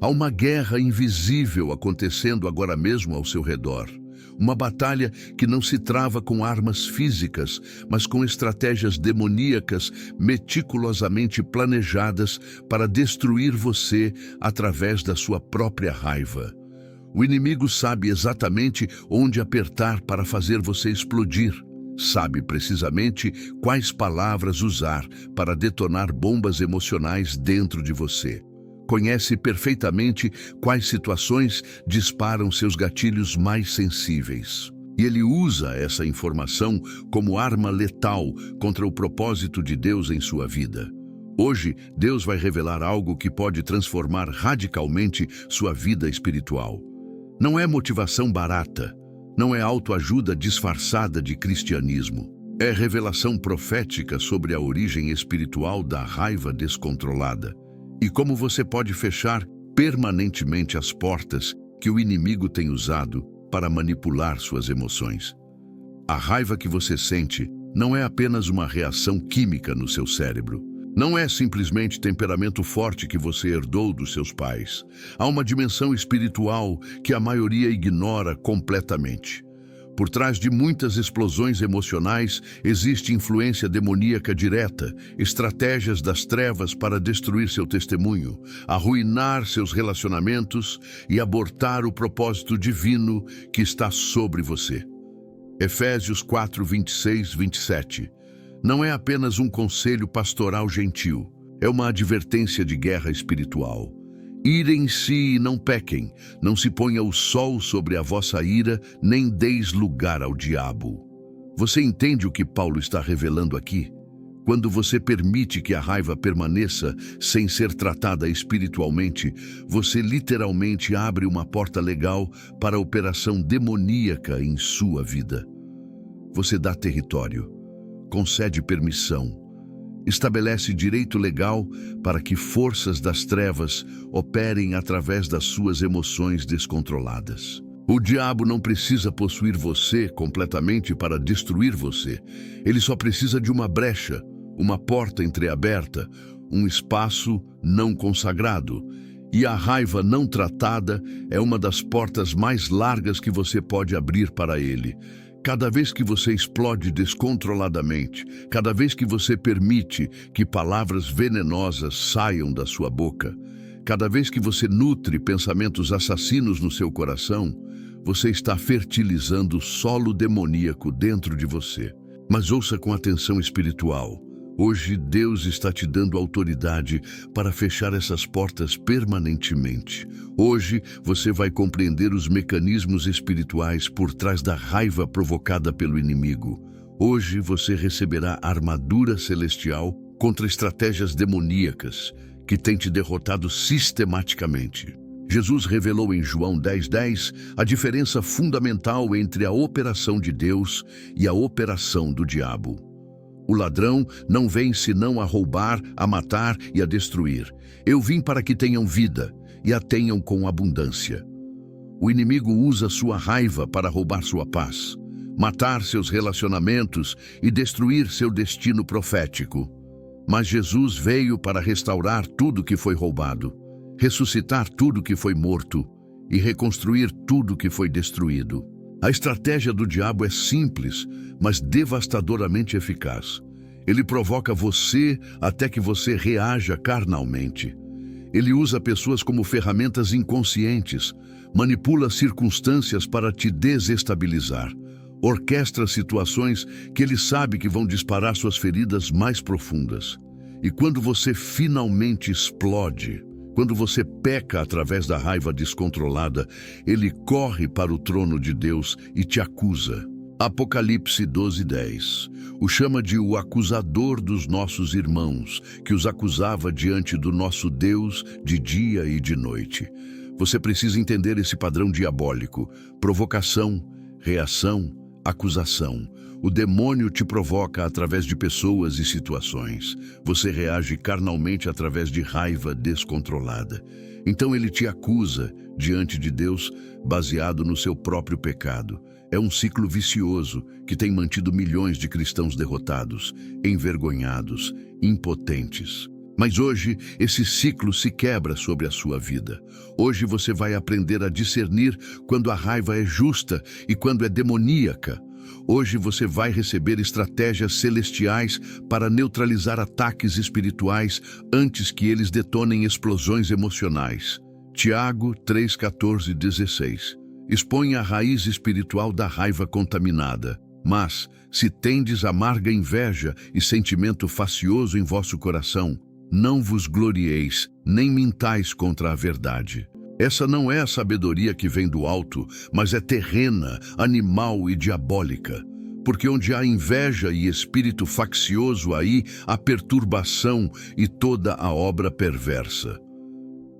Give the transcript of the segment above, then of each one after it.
Há uma guerra invisível acontecendo agora mesmo ao seu redor. Uma batalha que não se trava com armas físicas, mas com estratégias demoníacas meticulosamente planejadas para destruir você através da sua própria raiva. O inimigo sabe exatamente onde apertar para fazer você explodir. Sabe precisamente quais palavras usar para detonar bombas emocionais dentro de você. Conhece perfeitamente quais situações disparam seus gatilhos mais sensíveis. E ele usa essa informação como arma letal contra o propósito de Deus em sua vida. Hoje, Deus vai revelar algo que pode transformar radicalmente sua vida espiritual. Não é motivação barata, não é autoajuda disfarçada de cristianismo. É revelação profética sobre a origem espiritual da raiva descontrolada. E como você pode fechar permanentemente as portas que o inimigo tem usado para manipular suas emoções. A raiva que você sente não é apenas uma reação química no seu cérebro. Não é simplesmente temperamento forte que você herdou dos seus pais. Há uma dimensão espiritual que a maioria ignora completamente. Por trás de muitas explosões emocionais existe influência demoníaca direta, estratégias das trevas para destruir seu testemunho, arruinar seus relacionamentos e abortar o propósito divino que está sobre você. Efésios 4, 26, 27. Não é apenas um conselho pastoral gentil, é uma advertência de guerra espiritual. Irem-se e não pequem, não se ponha o sol sobre a vossa ira, nem deis lugar ao diabo. Você entende o que Paulo está revelando aqui? Quando você permite que a raiva permaneça sem ser tratada espiritualmente, você literalmente abre uma porta legal para a operação demoníaca em sua vida. Você dá território, concede permissão, estabelece direito legal para que forças das trevas operem através das suas emoções descontroladas. O diabo não precisa possuir você completamente para destruir você. Ele só precisa de uma brecha, uma porta entreaberta, um espaço não consagrado. E a raiva não tratada é uma das portas mais largas que você pode abrir para ele. Cada vez que você explode descontroladamente, cada vez que você permite que palavras venenosas saiam da sua boca, cada vez que você nutre pensamentos assassinos no seu coração, você está fertilizando o solo demoníaco dentro de você. Mas ouça com atenção espiritual. Hoje Deus está te dando autoridade para fechar essas portas permanentemente. Hoje você vai compreender os mecanismos espirituais por trás da raiva provocada pelo inimigo. Hoje você receberá armadura celestial contra estratégias demoníacas que têm te derrotado sistematicamente. Jesus revelou em João 10:10 a diferença fundamental entre a operação de Deus e a operação do diabo. O ladrão não vem senão a roubar, a matar e a destruir. Eu vim para que tenham vida e a tenham com abundância. O inimigo usa sua raiva para roubar sua paz, matar seus relacionamentos e destruir seu destino profético. Mas Jesus veio para restaurar tudo que foi roubado, ressuscitar tudo que foi morto e reconstruir tudo que foi destruído. A estratégia do diabo é simples, mas devastadoramente eficaz. Ele provoca você até que você reaja carnalmente. Ele usa pessoas como ferramentas inconscientes, manipula circunstâncias para te desestabilizar, orquestra situações que ele sabe que vão disparar suas feridas mais profundas. E quando você finalmente explode, quando você peca através da raiva descontrolada, ele corre para o trono de Deus e te acusa. Apocalipse 12:10 o chama de o acusador dos nossos irmãos, que os acusava diante do nosso Deus de dia e de noite. Você precisa entender esse padrão diabólico: provocação, reação, acusação. O demônio te provoca através de pessoas e situações. Você reage carnalmente através de raiva descontrolada. Então ele te acusa diante de Deus baseado no seu próprio pecado. É um ciclo vicioso que tem mantido milhões de cristãos derrotados, envergonhados, impotentes. Mas hoje, esse ciclo se quebra sobre a sua vida. Hoje você vai aprender a discernir quando a raiva é justa e quando é demoníaca. Hoje você vai receber estratégias celestiais para neutralizar ataques espirituais antes que eles detonem explosões emocionais. Tiago 3:14-16. Expõe a raiz espiritual da raiva contaminada. Mas, se tendes amarga inveja e sentimento facioso em vosso coração, não vos glorieis, nem mintais contra a verdade. Essa não é a sabedoria que vem do alto, mas é terrena, animal e diabólica. Porque onde há inveja e espírito faccioso, aí há perturbação e toda a obra perversa.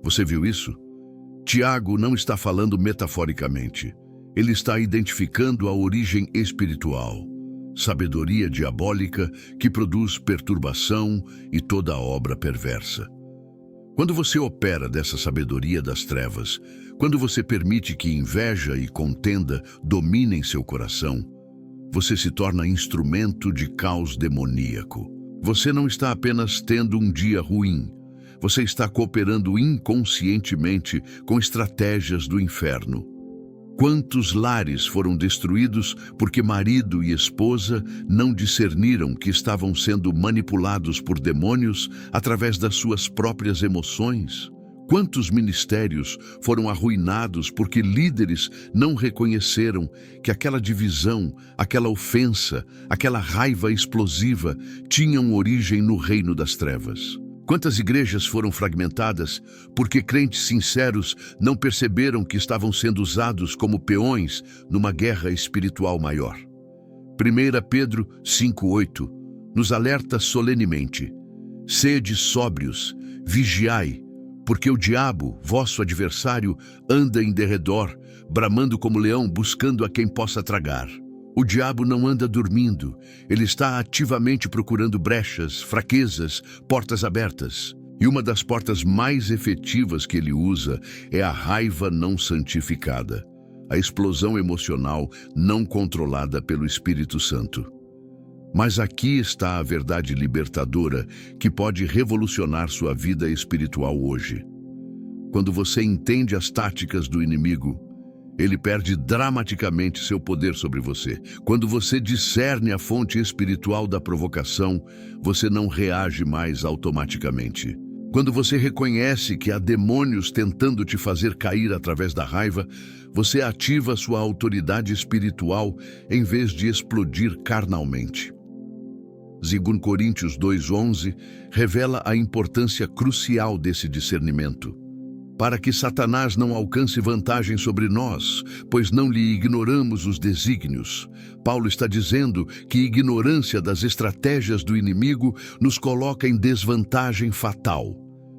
Você viu isso? Tiago não está falando metaforicamente. Ele está identificando a origem espiritual. Sabedoria diabólica que produz perturbação e toda a obra perversa. Quando você opera dessa sabedoria das trevas, quando você permite que inveja e contenda dominem seu coração, você se torna instrumento de caos demoníaco. Você não está apenas tendo um dia ruim, você está cooperando inconscientemente com estratégias do inferno. Quantos lares foram destruídos porque marido e esposa não discerniram que estavam sendo manipulados por demônios através das suas próprias emoções? Quantos ministérios foram arruinados porque líderes não reconheceram que aquela divisão, aquela ofensa, aquela raiva explosiva tinham origem no reino das trevas? Quantas igrejas foram fragmentadas porque crentes sinceros não perceberam que estavam sendo usados como peões numa guerra espiritual maior? 1 Pedro 5:8 nos alerta solenemente: sede sóbrios, vigiai, porque o diabo, vosso adversário, anda em derredor, bramando como leão, buscando a quem possa tragar. O diabo não anda dormindo, ele está ativamente procurando brechas, fraquezas, portas abertas. E uma das portas mais efetivas que ele usa é a raiva não santificada, a explosão emocional não controlada pelo Espírito Santo. Mas aqui está a verdade libertadora que pode revolucionar sua vida espiritual hoje. Quando você entende as táticas do inimigo, ele perde dramaticamente seu poder sobre você. Quando você discerne a fonte espiritual da provocação, você não reage mais automaticamente. Quando você reconhece que há demônios tentando te fazer cair através da raiva, você ativa sua autoridade espiritual em vez de explodir carnalmente. 2 Coríntios 2:11 revela a importância crucial desse discernimento. Para que Satanás não alcance vantagem sobre nós, pois não lhe ignoramos os desígnios. Paulo está dizendo que ignorância das estratégias do inimigo nos coloca em desvantagem fatal,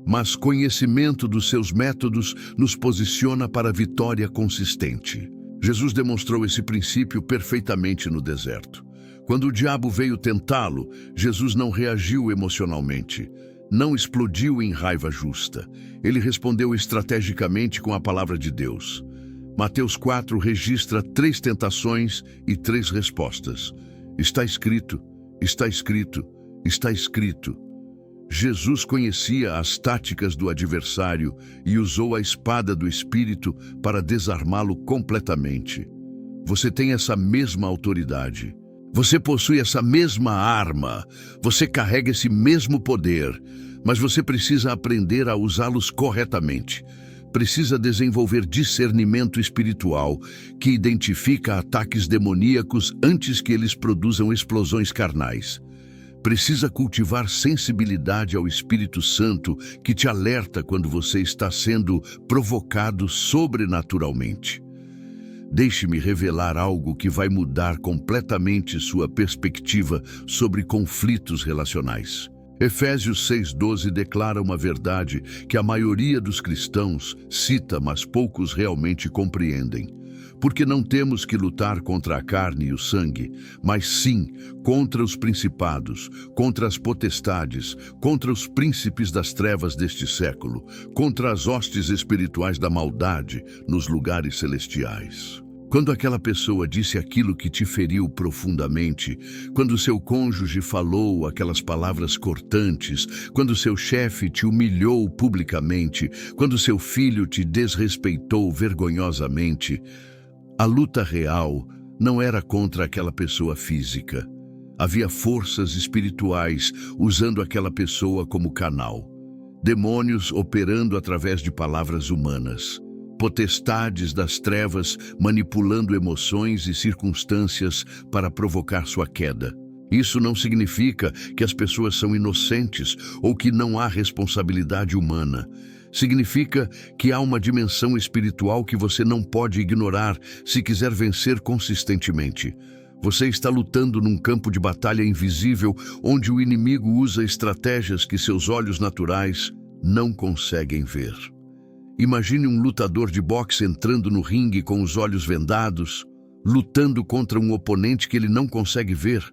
mas conhecimento dos seus métodos nos posiciona para a vitória consistente. Jesus demonstrou esse princípio perfeitamente no deserto. Quando o diabo veio tentá-lo, Jesus não reagiu emocionalmente. Não explodiu em raiva justa. Ele respondeu estrategicamente com a palavra de Deus. Mateus 4 registra 3 tentações e 3 respostas. Está escrito, está escrito, está escrito. Jesus conhecia as táticas do adversário e usou a espada do Espírito para desarmá-lo completamente. Você tem essa mesma autoridade. Você possui essa mesma arma, você carrega esse mesmo poder, mas você precisa aprender a usá-los corretamente. Precisa desenvolver discernimento espiritual que identifica ataques demoníacos antes que eles produzam explosões carnais. Precisa cultivar sensibilidade ao Espírito Santo que te alerta quando você está sendo provocado sobrenaturalmente. Deixe-me revelar algo que vai mudar completamente sua perspectiva sobre conflitos relacionais. Efésios 6:12 declara uma verdade que a maioria dos cristãos cita, mas poucos realmente compreendem. Porque não temos que lutar contra a carne e o sangue, mas sim contra os principados, contra as potestades, contra os príncipes das trevas deste século, contra as hostes espirituais da maldade nos lugares celestiais. Quando aquela pessoa disse aquilo que te feriu profundamente, quando seu cônjuge falou aquelas palavras cortantes, quando seu chefe te humilhou publicamente, quando seu filho te desrespeitou vergonhosamente, a luta real não era contra aquela pessoa física. Havia forças espirituais usando aquela pessoa como canal. Demônios operando através de palavras humanas. Potestades das trevas manipulando emoções e circunstâncias para provocar sua queda. Isso não significa que as pessoas são inocentes ou que não há responsabilidade humana. Significa que há uma dimensão espiritual que você não pode ignorar se quiser vencer consistentemente. Você está lutando num campo de batalha invisível onde o inimigo usa estratégias que seus olhos naturais não conseguem ver. Imagine um lutador de boxe entrando no ringue com os olhos vendados, lutando contra um oponente que ele não consegue ver,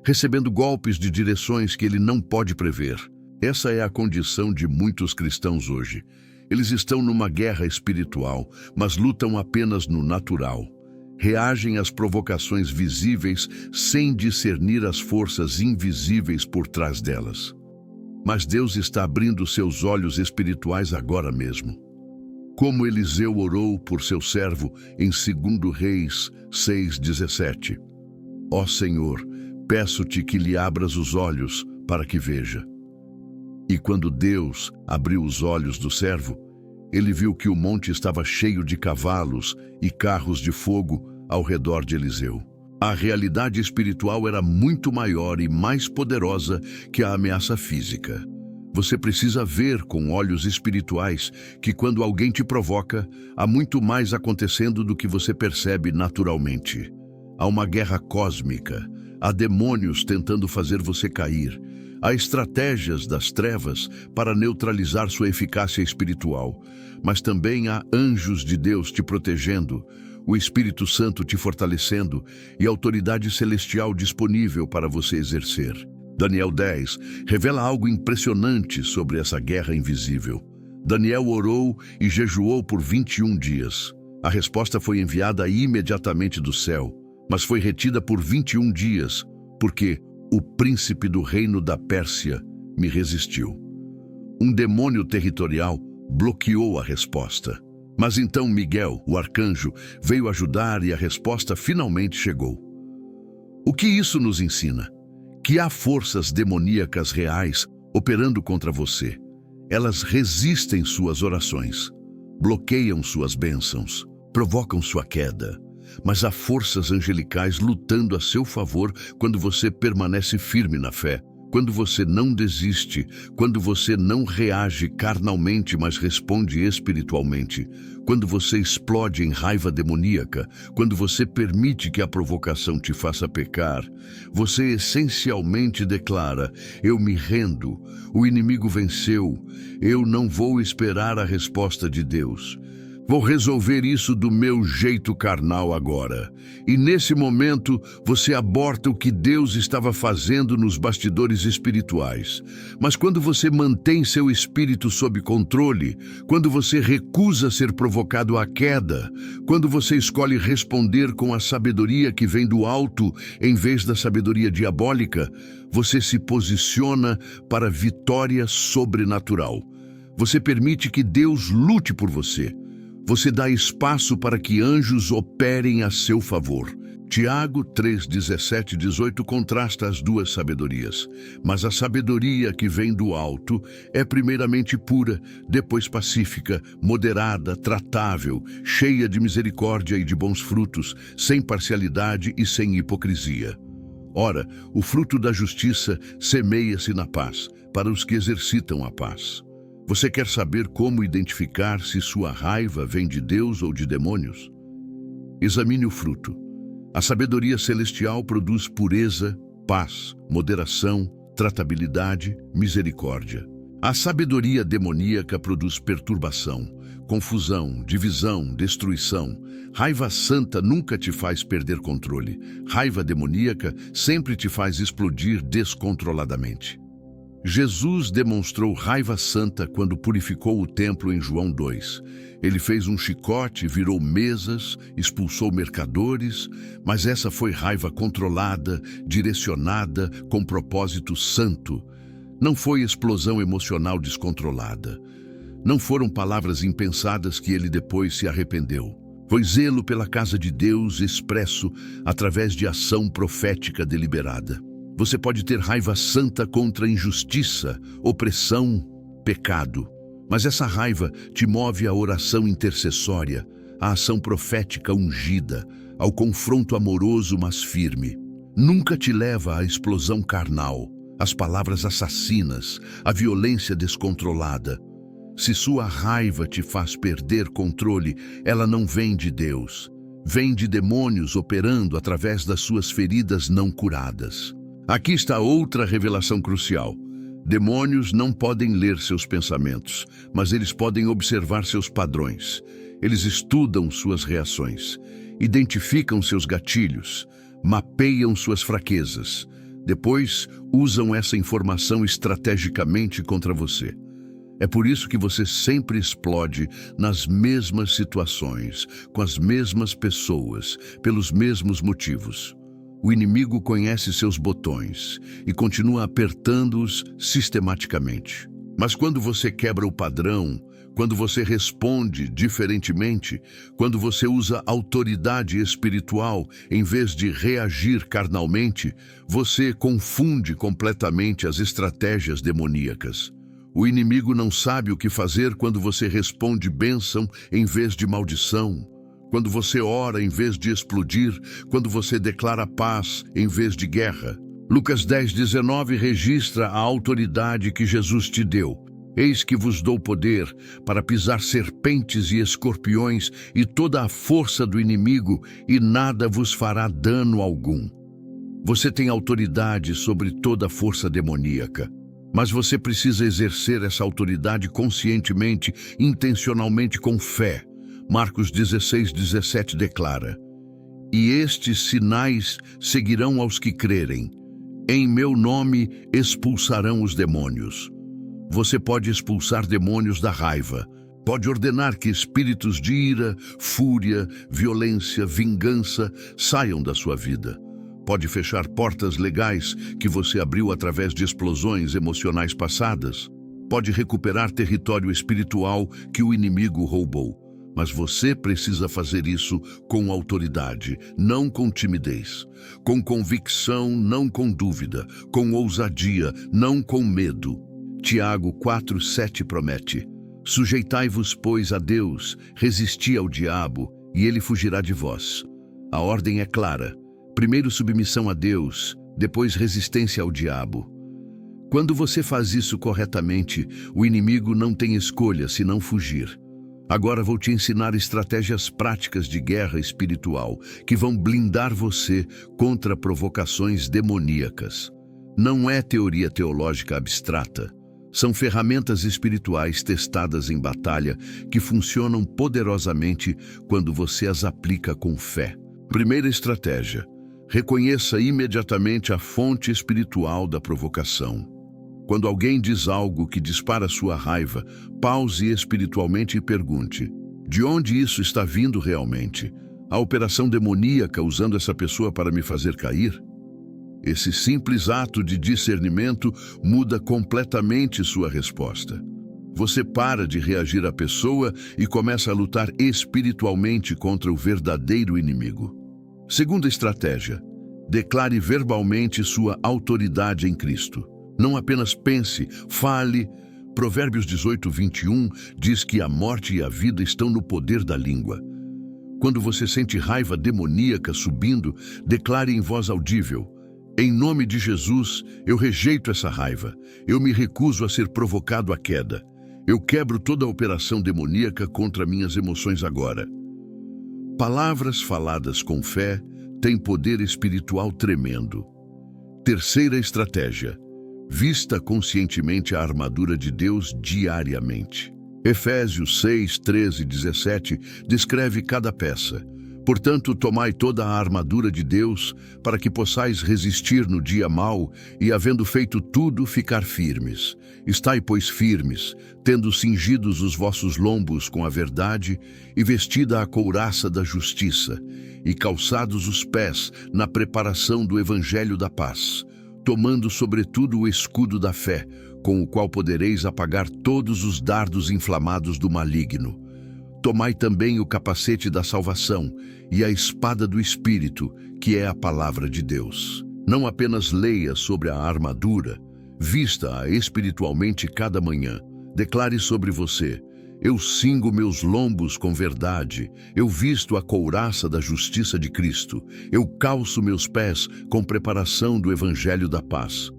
recebendo golpes de direções que ele não pode prever. Essa é a condição de muitos cristãos hoje. Eles estão numa guerra espiritual, mas lutam apenas no natural. Reagem às provocações visíveis sem discernir as forças invisíveis por trás delas. Mas Deus está abrindo seus olhos espirituais agora mesmo. Como Eliseu orou por seu servo em 2 Reis 6:17. Ó Senhor, peço-te que lhe abras os olhos para que veja. E quando Deus abriu os olhos do servo, ele viu que o monte estava cheio de cavalos e carros de fogo ao redor de Eliseu. A realidade espiritual era muito maior e mais poderosa que a ameaça física. Você precisa ver com olhos espirituais que quando alguém te provoca, há muito mais acontecendo do que você percebe naturalmente. Há uma guerra cósmica, há demônios tentando fazer você cair, há estratégias das trevas para neutralizar sua eficácia espiritual, mas também há anjos de Deus te protegendo, o Espírito Santo te fortalecendo e a autoridade celestial disponível para você exercer. Daniel 10 revela algo impressionante sobre essa guerra invisível. Daniel orou e jejuou por 21 dias. A resposta foi enviada imediatamente do céu, mas foi retida por 21 dias, porque o príncipe do reino da Pérsia me resistiu. Um demônio territorial bloqueou a resposta. Mas então Miguel, o arcanjo, veio ajudar e a resposta finalmente chegou. O que isso nos ensina? Que há forças demoníacas reais operando contra você. Elas resistem suas orações, bloqueiam suas bênçãos, provocam sua queda. Mas há forças angelicais lutando a seu favor quando você permanece firme na fé, quando você não desiste, quando você não reage carnalmente, mas responde espiritualmente, quando você explode em raiva demoníaca, quando você permite que a provocação te faça pecar, você essencialmente declara: eu me rendo, o inimigo venceu, eu não vou esperar a resposta de Deus. Vou resolver isso do meu jeito carnal agora. E nesse momento, você aborta o que Deus estava fazendo nos bastidores espirituais. Mas quando você mantém seu espírito sob controle, quando você recusa ser provocado à queda, quando você escolhe responder com a sabedoria que vem do alto em vez da sabedoria diabólica, você se posiciona para vitória sobrenatural. Você permite que Deus lute por você. Você dá espaço para que anjos operem a seu favor. Tiago 3, 17 e 18 contrasta as duas sabedorias. Mas a sabedoria que vem do alto é primeiramente pura, depois pacífica, moderada, tratável, cheia de misericórdia e de bons frutos, sem parcialidade e sem hipocrisia. Ora, o fruto da justiça semeia-se na paz, para os que exercitam a paz. Você quer saber como identificar se sua raiva vem de Deus ou de demônios? Examine o fruto. A sabedoria celestial produz pureza, paz, moderação, tratabilidade, misericórdia. A sabedoria demoníaca produz perturbação, confusão, divisão, destruição. Raiva santa nunca te faz perder controle. Raiva demoníaca sempre te faz explodir descontroladamente. Jesus demonstrou raiva santa quando purificou o templo em João 2. Ele fez um chicote, virou mesas, expulsou mercadores, mas essa foi raiva controlada, direcionada, com propósito santo. Não foi explosão emocional descontrolada. Não foram palavras impensadas que ele depois se arrependeu. Foi zelo pela casa de Deus expresso através de ação profética deliberada. Você pode ter raiva santa contra injustiça, opressão, pecado. Mas essa raiva te move à oração intercessória, à ação profética ungida, ao confronto amoroso mas firme. Nunca te leva à explosão carnal, às palavras assassinas, à violência descontrolada. Se sua raiva te faz perder controle, ela não vem de Deus. Vem de demônios operando através das suas feridas não curadas. Aqui está outra revelação crucial. Demônios não podem ler seus pensamentos, mas eles podem observar seus padrões. Eles estudam suas reações, identificam seus gatilhos, mapeiam suas fraquezas. Depois, usam essa informação estrategicamente contra você. É por isso que você sempre explode nas mesmas situações, com as mesmas pessoas, pelos mesmos motivos. O inimigo conhece seus botões e continua apertando-os sistematicamente. Mas quando você quebra o padrão, quando você responde diferentemente, quando você usa autoridade espiritual em vez de reagir carnalmente, você confunde completamente as estratégias demoníacas. O inimigo não sabe o que fazer quando você responde bênção em vez de maldição. Quando você ora em vez de explodir, quando você declara paz em vez de guerra. Lucas 10:19 registra a autoridade que Jesus te deu. Eis que vos dou poder para pisar serpentes e escorpiões e toda a força do inimigo, e nada vos fará dano algum. Você tem autoridade sobre toda a força demoníaca, mas você precisa exercer essa autoridade conscientemente, intencionalmente, com fé. Marcos 16:17 declara: E estes sinais seguirão aos que crerem. Em meu nome expulsarão os demônios. Você pode expulsar demônios da raiva. Pode ordenar que espíritos de ira, fúria, violência, vingança saiam da sua vida. Pode fechar portas legais que você abriu através de explosões emocionais passadas. Pode recuperar território espiritual que o inimigo roubou. Mas você precisa fazer isso com autoridade, não com timidez. Com convicção, não com dúvida. Com ousadia, não com medo. Tiago 4:7 promete: Sujeitai-vos, pois, a Deus, resisti ao diabo, e ele fugirá de vós. A ordem é clara. Primeiro submissão a Deus, depois resistência ao diabo. Quando você faz isso corretamente, o inimigo não tem escolha senão fugir. Agora vou te ensinar estratégias práticas de guerra espiritual que vão blindar você contra provocações demoníacas. Não é teoria teológica abstrata. São ferramentas espirituais testadas em batalha que funcionam poderosamente quando você as aplica com fé. Primeira estratégia: reconheça imediatamente a fonte espiritual da provocação. Quando alguém diz algo que dispara sua raiva, pause espiritualmente e pergunte: de onde isso está vindo realmente? A operação demoníaca usando essa pessoa para me fazer cair? Esse simples ato de discernimento muda completamente sua resposta. Você para de reagir à pessoa e começa a lutar espiritualmente contra o verdadeiro inimigo. Segunda estratégia: declare verbalmente sua autoridade em Cristo. Não apenas pense, fale. Provérbios 18:21 diz que a morte e a vida estão no poder da língua. Quando você sente raiva demoníaca subindo, declare em voz audível: em nome de Jesus, eu rejeito essa raiva. Eu me recuso a ser provocado à queda. Eu quebro toda a operação demoníaca contra minhas emoções agora. Palavras faladas com fé têm poder espiritual tremendo. Terceira estratégia: vista conscientemente a armadura de Deus diariamente. Efésios 6:13 e 17 descreve cada peça. Portanto, tomai toda a armadura de Deus, para que possais resistir no dia mau e, havendo feito tudo, ficar firmes. Estai, pois, firmes, tendo cingidos os vossos lombos com a verdade e vestida a couraça da justiça, e calçados os pés na preparação do evangelho da paz, tomando sobretudo o escudo da fé, com o qual podereis apagar todos os dardos inflamados do maligno. Tomai também o capacete da salvação e a espada do Espírito, que é a palavra de Deus. Não apenas leia sobre a armadura, vista-a espiritualmente cada manhã. Declare sobre você: eu cingo meus lombos com verdade, eu visto a couraça da justiça de Cristo, eu calço meus pés com preparação do evangelho da paz.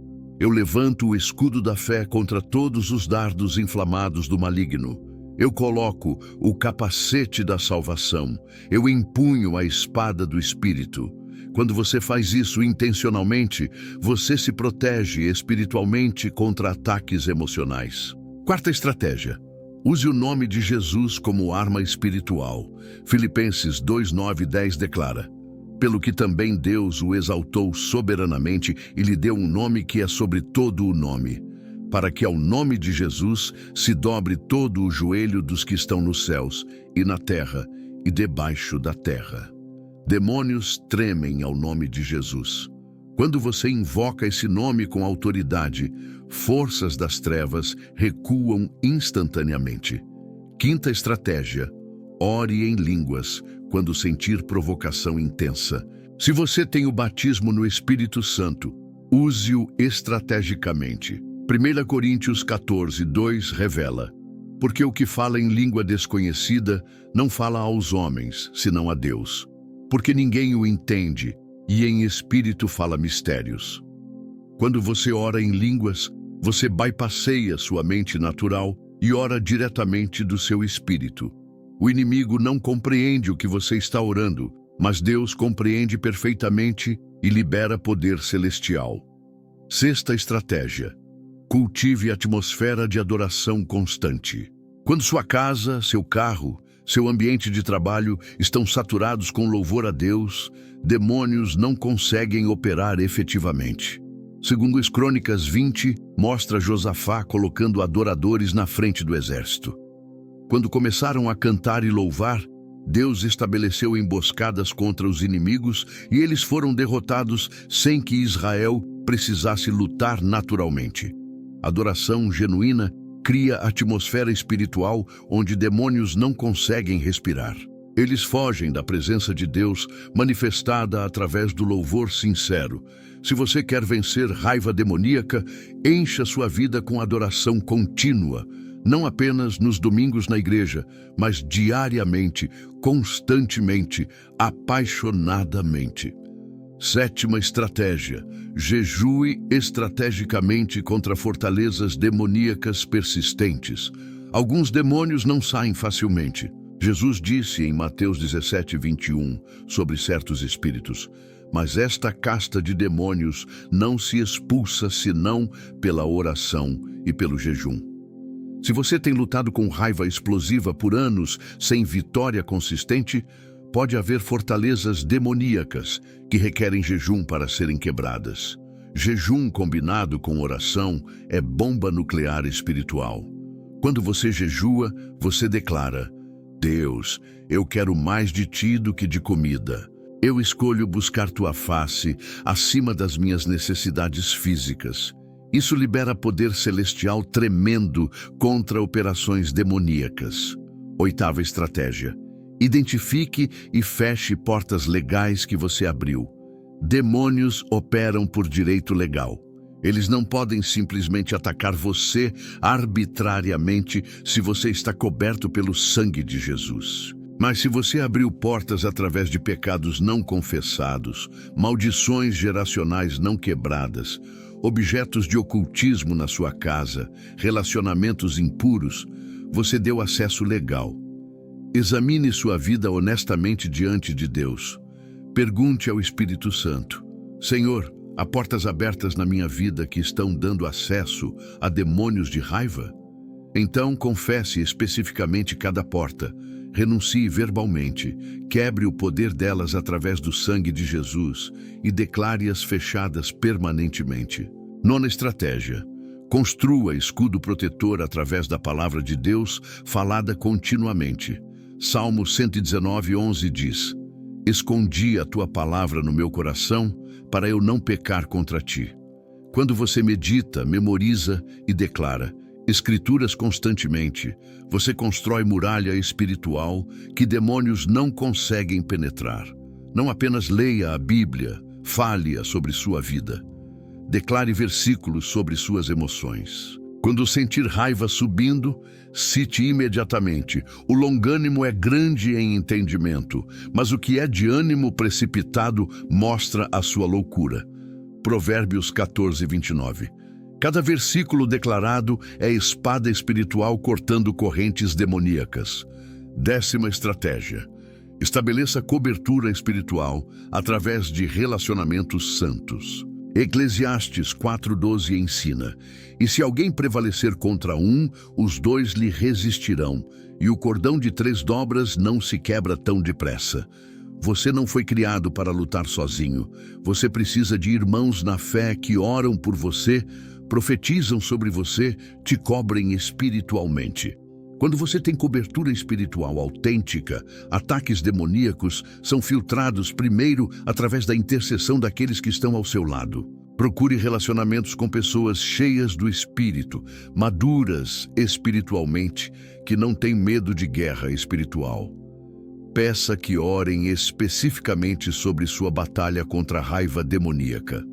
Eu levanto o escudo da fé contra todos os dardos inflamados do maligno. Eu coloco o capacete da salvação. Eu empunho a espada do Espírito. Quando você faz isso intencionalmente, você se protege espiritualmente contra ataques emocionais. Quarta estratégia: use o nome de Jesus como arma espiritual. Filipenses 2, 9 e 10 declara: pelo que também Deus o exaltou soberanamente e lhe deu um nome que é sobre todo o nome, para que ao nome de Jesus se dobre todo o joelho dos que estão nos céus e na terra e debaixo da terra. Demônios tremem ao nome de Jesus. Quando você invoca esse nome com autoridade, forças das trevas recuam instantaneamente. Quinta estratégia: ore em línguas quando sentir provocação intensa. Se você tem o batismo no Espírito Santo, use-o estrategicamente. 1 Coríntios 14, 2 revela: porque o que fala em língua desconhecida não fala aos homens, senão a Deus, porque ninguém o entende, e em espírito fala mistérios. Quando você ora em línguas, você bypasseia sua mente natural e ora diretamente do seu espírito. O inimigo não compreende o que você está orando, mas Deus compreende perfeitamente e libera poder celestial. Sexta estratégia: cultive a atmosfera de adoração constante. Quando sua casa, seu carro, seu ambiente de trabalho estão saturados com louvor a Deus, demônios não conseguem operar efetivamente. Segundo as Crônicas 20, mostra Josafá colocando adoradores na frente do exército. Quando começaram a cantar e louvar, Deus estabeleceu emboscadas contra os inimigos e eles foram derrotados sem que Israel precisasse lutar naturalmente. Adoração genuína cria atmosfera espiritual onde demônios não conseguem respirar. Eles fogem da presença de Deus manifestada através do louvor sincero. Se você quer vencer raiva demoníaca, encha sua vida com adoração contínua, não apenas nos domingos na igreja, mas diariamente, constantemente, apaixonadamente. Sétima estratégia: jejue estrategicamente contra fortalezas demoníacas persistentes. Alguns demônios não saem facilmente. Jesus disse em Mateus 17, 21, sobre certos espíritos: mas esta casta de demônios não se expulsa senão pela oração e pelo jejum. Se você tem lutado com raiva explosiva por anos sem vitória consistente, pode haver fortalezas demoníacas que requerem jejum para serem quebradas. Jejum combinado com oração é bomba nuclear espiritual. Quando você jejua, você declara: Deus, eu quero mais de ti do que de comida. Eu escolho buscar tua face acima das minhas necessidades físicas. Isso libera poder celestial tremendo contra operações demoníacas. Oitava estratégia: identifique e feche portas legais que você abriu. Demônios operam por direito legal. Eles não podem simplesmente atacar você arbitrariamente se você está coberto pelo sangue de Jesus. Mas se você abriu portas através de pecados não confessados, maldições geracionais não quebradas, objetos de ocultismo na sua casa, relacionamentos impuros, você deu acesso legal. Examine sua vida honestamente diante de Deus. Pergunte ao Espírito Santo: Senhor, há portas abertas na minha vida que estão dando acesso a demônios de raiva? Então confesse especificamente cada porta. Renuncie verbalmente, quebre o poder delas através do sangue de Jesus e declare-as fechadas permanentemente. Nona estratégia: construa escudo protetor através da palavra de Deus falada continuamente. Salmo 119:11 diz: Escondi a tua palavra no meu coração para eu não pecar contra ti. Quando você medita, memoriza e declara Escrituras constantemente, você constrói muralha espiritual que demônios não conseguem penetrar. Não apenas leia a Bíblia, fale-a sobre sua vida. Declare versículos sobre suas emoções. Quando sentir raiva subindo, cite imediatamente: o longânimo é grande em entendimento, mas o que é de ânimo precipitado mostra a sua loucura. Provérbios 14:29. Cada versículo declarado é espada espiritual cortando correntes demoníacas. Décima estratégia: estabeleça cobertura espiritual através de relacionamentos santos. Eclesiastes 4:12 ensina: E se alguém prevalecer contra um, os dois lhe resistirão, e o cordão de 3 dobras não se quebra tão depressa. Você não foi criado para lutar sozinho. Você precisa de irmãos na fé que oram por você, profetizam sobre você, te cobrem espiritualmente. Quando você tem cobertura espiritual autêntica, ataques demoníacos são filtrados primeiro através da intercessão daqueles que estão ao seu lado. Procure relacionamentos com pessoas cheias do Espírito, maduras espiritualmente, que não têm medo de guerra espiritual. Peça que orem especificamente sobre sua batalha contra a raiva demoníaca.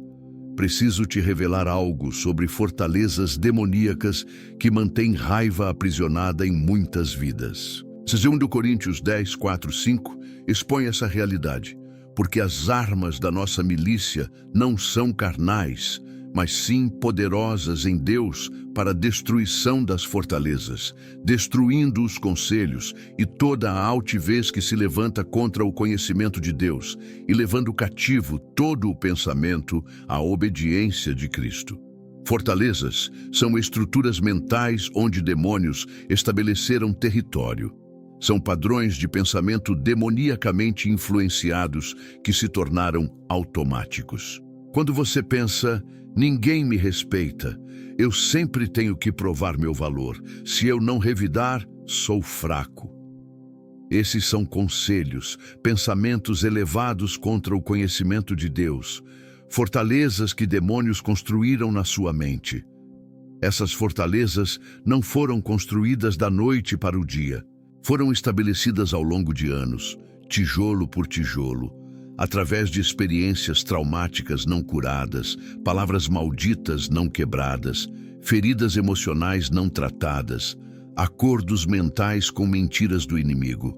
Preciso te revelar algo sobre fortalezas demoníacas que mantêm raiva aprisionada em muitas vidas. 2 Coríntios 10, 4, 5 expõe essa realidade, porque as armas da nossa milícia não são carnais, mas sim poderosas em Deus para a destruição das fortalezas, destruindo os conselhos e toda a altivez que se levanta contra o conhecimento de Deus e levando cativo todo o pensamento à obediência de Cristo. Fortalezas são estruturas mentais onde demônios estabeleceram território. São padrões de pensamento demoniacamente influenciados que se tornaram automáticos. Quando você pensa: ninguém me respeita, eu sempre tenho que provar meu valor, se eu não revidar, sou fraco. Esses são conselhos, pensamentos elevados contra o conhecimento de Deus, fortalezas que demônios construíram na sua mente. Essas fortalezas não foram construídas da noite para o dia, foram estabelecidas ao longo de anos, tijolo por tijolo, através de experiências traumáticas não curadas, palavras malditas não quebradas, feridas emocionais não tratadas, acordos mentais com mentiras do inimigo.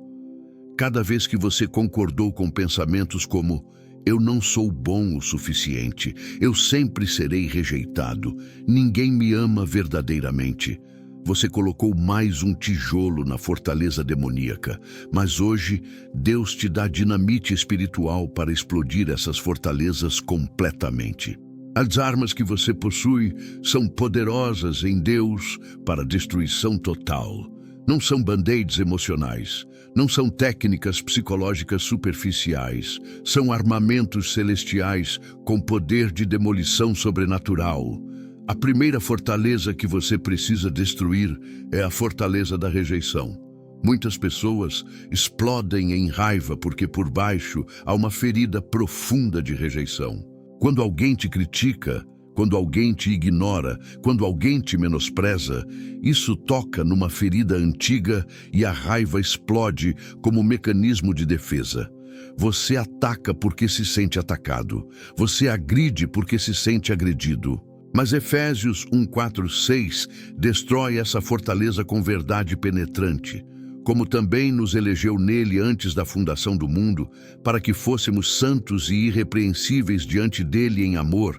Cada vez que você concordou com pensamentos como: eu não sou bom o suficiente, eu sempre serei rejeitado, ninguém me ama verdadeiramente, você colocou mais um tijolo na fortaleza demoníaca, mas hoje Deus te dá dinamite espiritual para explodir essas fortalezas completamente. As armas que você possui são poderosas em Deus para destruição total. Não são band-aids emocionais, não são técnicas psicológicas superficiais, são armamentos celestiais com poder de demolição sobrenatural. A primeira fortaleza que você precisa destruir é a fortaleza da rejeição. Muitas pessoas explodem em raiva porque por baixo há uma ferida profunda de rejeição. Quando alguém te critica, quando alguém te ignora, quando alguém te menospreza, isso toca numa ferida antiga e a raiva explode como mecanismo de defesa. Você ataca porque se sente atacado. Você agride porque se sente agredido. Mas Efésios 1:4-6 destrói essa fortaleza com verdade penetrante, como também nos elegeu nele antes da fundação do mundo, para que fôssemos santos e irrepreensíveis diante dele em amor,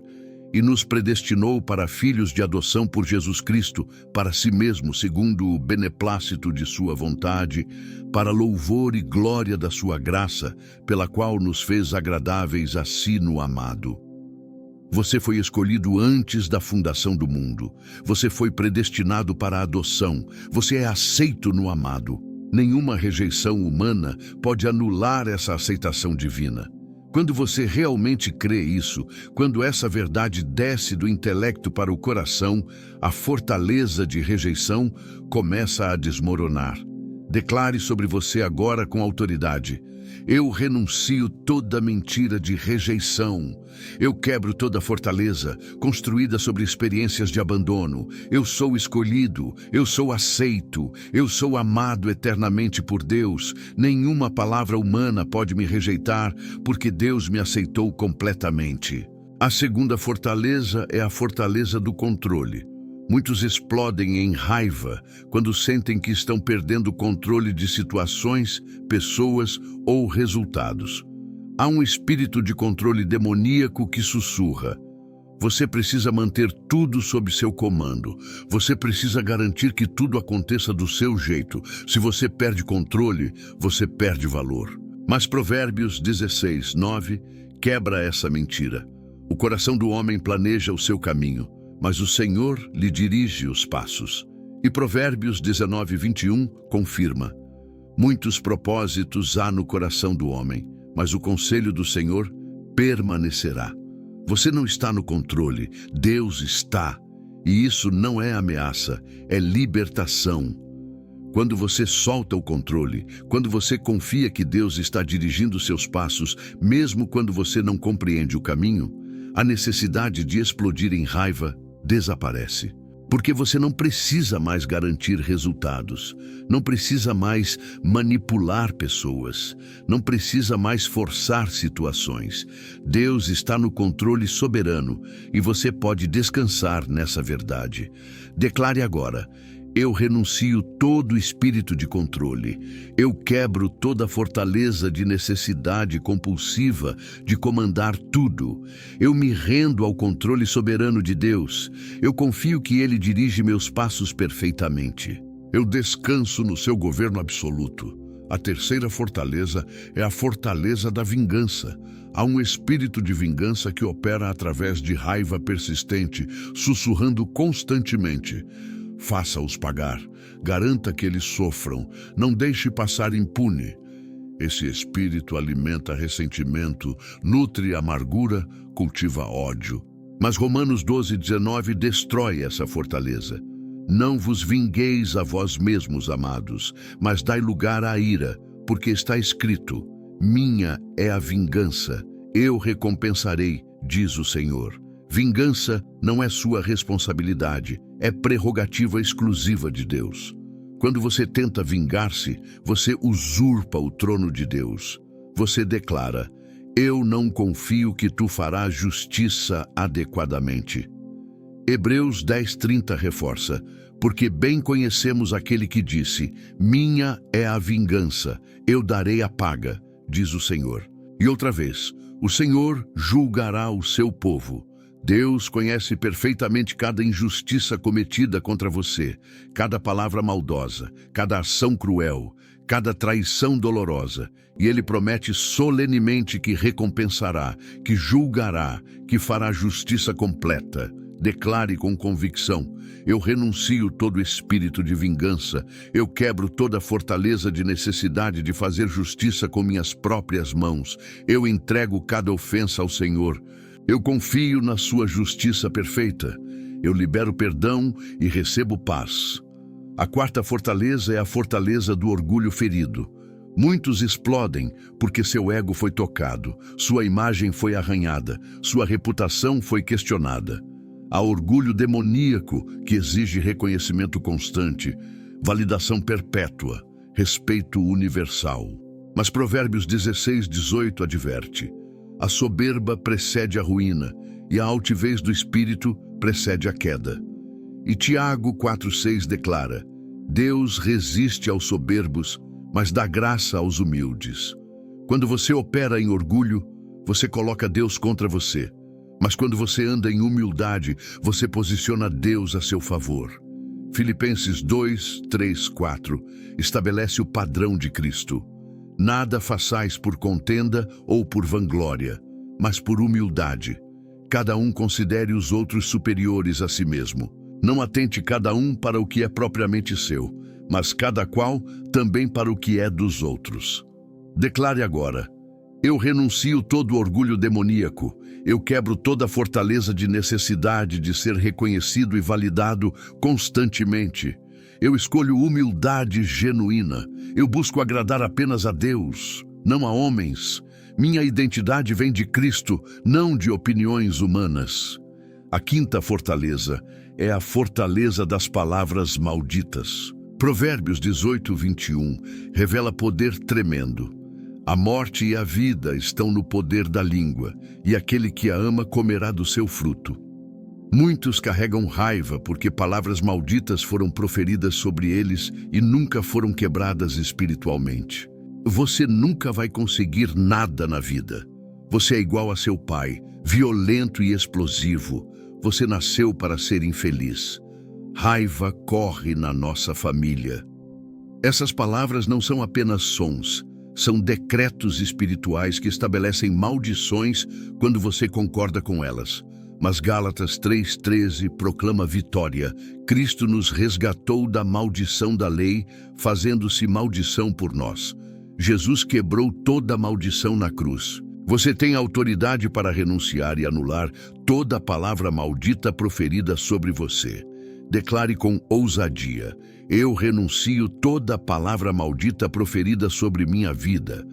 e nos predestinou para filhos de adoção por Jesus Cristo, para si mesmo, segundo o beneplácito de sua vontade, para louvor e glória da sua graça, pela qual nos fez agradáveis a si no amado. Você foi escolhido antes da fundação do mundo. Você foi predestinado para a adoção. Você é aceito no amado. Nenhuma rejeição humana pode anular essa aceitação divina. Quando você realmente crê isso, quando essa verdade desce do intelecto para o coração, a fortaleza de rejeição começa a desmoronar. Declare sobre você agora com autoridade: eu renuncio toda mentira de rejeição. Eu quebro toda fortaleza construída sobre experiências de abandono. Eu sou escolhido, eu sou aceito, eu sou amado eternamente por Deus. Nenhuma palavra humana pode me rejeitar, porque Deus me aceitou completamente. A segunda fortaleza é a fortaleza do controle. Muitos explodem em raiva quando sentem que estão perdendo o controle de situações, pessoas ou resultados. Há um espírito de controle demoníaco que sussurra: você precisa manter tudo sob seu comando. Você precisa garantir que tudo aconteça do seu jeito. Se você perde controle, você perde valor. Mas Provérbios 16:9 quebra essa mentira. O coração do homem planeja o seu caminho, mas o Senhor lhe dirige os passos. E Provérbios 19:21 confirma: muitos propósitos há no coração do homem, mas o conselho do Senhor permanecerá. Você não está no controle, Deus está. E isso não é ameaça, é libertação. Quando você solta o controle, quando você confia que Deus está dirigindo seus passos, mesmo quando você não compreende o caminho, a necessidade de explodir em raiva desaparece. Porque você não precisa mais garantir resultados, não precisa mais manipular pessoas, não precisa mais forçar situações. Deus está no controle soberano e você pode descansar nessa verdade. Declare agora: eu renuncio todo espírito de controle. Eu quebro toda fortaleza de necessidade compulsiva de comandar tudo. Eu me rendo ao controle soberano de Deus. Eu confio que Ele dirige meus passos perfeitamente. Eu descanso no seu governo absoluto. A terceira fortaleza é a fortaleza da vingança. Há um espírito de vingança que opera através de raiva persistente, sussurrando constantemente: faça-os pagar, garanta que eles sofram, não deixe passar impune. Esse espírito alimenta ressentimento, nutre amargura, cultiva ódio. Mas Romanos 12:19 destrói essa fortaleza. Não vos vingueis a vós mesmos, amados, mas dai lugar à ira, porque está escrito: minha é a vingança, eu recompensarei, diz o Senhor. Vingança não é sua responsabilidade, é prerrogativa exclusiva de Deus. Quando você tenta vingar-se, você usurpa o trono de Deus. Você declara: eu não confio que tu farás justiça adequadamente. Hebreus 10:30 reforça: porque bem conhecemos aquele que disse: minha é a vingança, eu darei a paga, diz o Senhor. E outra vez: o Senhor julgará o seu povo. Deus conhece perfeitamente cada injustiça cometida contra você, cada palavra maldosa, cada ação cruel, cada traição dolorosa, e Ele promete solenemente que recompensará, que julgará, que fará justiça completa. Declare com convicção: eu renuncio todo espírito de vingança, eu quebro toda fortaleza de necessidade de fazer justiça com minhas próprias mãos, eu entrego cada ofensa ao Senhor. Eu confio na sua justiça perfeita. Eu libero perdão e recebo paz. A quarta fortaleza é a fortaleza do orgulho ferido. Muitos explodem porque seu ego foi tocado, sua imagem foi arranhada, sua reputação foi questionada. Há orgulho demoníaco que exige reconhecimento constante, validação perpétua, respeito universal. Mas Provérbios 16:18 adverte: a soberba precede a ruína, e a altivez do espírito precede a queda. E Tiago 4:6 declara: Deus resiste aos soberbos, mas dá graça aos humildes. Quando você opera em orgulho, você coloca Deus contra você. Mas quando você anda em humildade, você posiciona Deus a seu favor. Filipenses 2:3-4 estabelece o padrão de Cristo. Nada façais por contenda ou por vanglória, mas por humildade. Cada um considere os outros superiores a si mesmo. Não atente cada um para o que é propriamente seu, mas cada qual também para o que é dos outros. Declare agora: eu renuncio todo orgulho demoníaco, eu quebro toda fortaleza de necessidade de ser reconhecido e validado constantemente. Eu escolho humildade genuína, eu busco agradar apenas a Deus, não a homens. Minha identidade vem de Cristo, não de opiniões humanas. A quinta fortaleza é a fortaleza das palavras malditas. Provérbios 18, 21 revela poder tremendo. A morte e a vida estão no poder da língua, e aquele que a ama comerá do seu fruto. Muitos carregam raiva porque palavras malditas foram proferidas sobre eles e nunca foram quebradas espiritualmente. Você nunca vai conseguir nada na vida. Você é igual a seu pai, violento e explosivo. Você nasceu para ser infeliz. Raiva corre na nossa família. Essas palavras não são apenas sons, são decretos espirituais que estabelecem maldições quando você concorda com elas. Mas Gálatas 3,13 proclama vitória. Cristo nos resgatou da maldição da lei, fazendo-se maldição por nós. Jesus quebrou toda a maldição na cruz. Você tem autoridade para renunciar e anular toda a palavra maldita proferida sobre você. Declare com ousadia: eu renuncio toda a palavra maldita proferida sobre minha vida.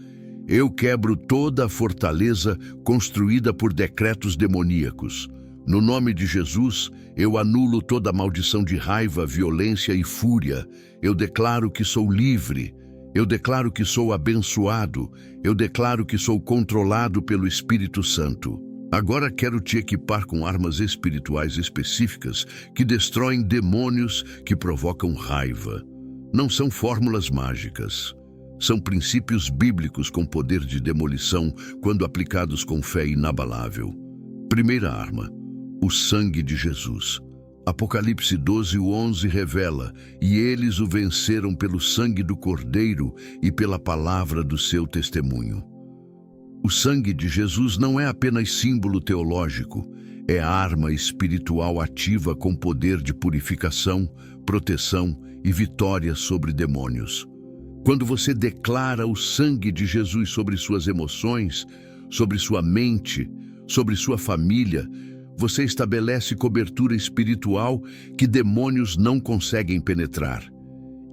Eu quebro toda a fortaleza construída por decretos demoníacos. No nome de Jesus, eu anulo toda a maldição de raiva, violência e fúria. Eu declaro que sou livre. Eu declaro que sou abençoado. Eu declaro que sou controlado pelo Espírito Santo. Agora quero te equipar com armas espirituais específicas que destroem demônios que provocam raiva. Não são fórmulas mágicas. São princípios bíblicos com poder de demolição quando aplicados com fé inabalável. Primeira arma: o sangue de Jesus. Apocalipse 12:11 revela: e eles o venceram pelo sangue do Cordeiro e pela palavra do seu testemunho. O sangue de Jesus não é apenas símbolo teológico, é arma espiritual ativa com poder de purificação, proteção e vitória sobre demônios. Quando você declara o sangue de Jesus sobre suas emoções, sobre sua mente, sobre sua família, você estabelece cobertura espiritual que demônios não conseguem penetrar.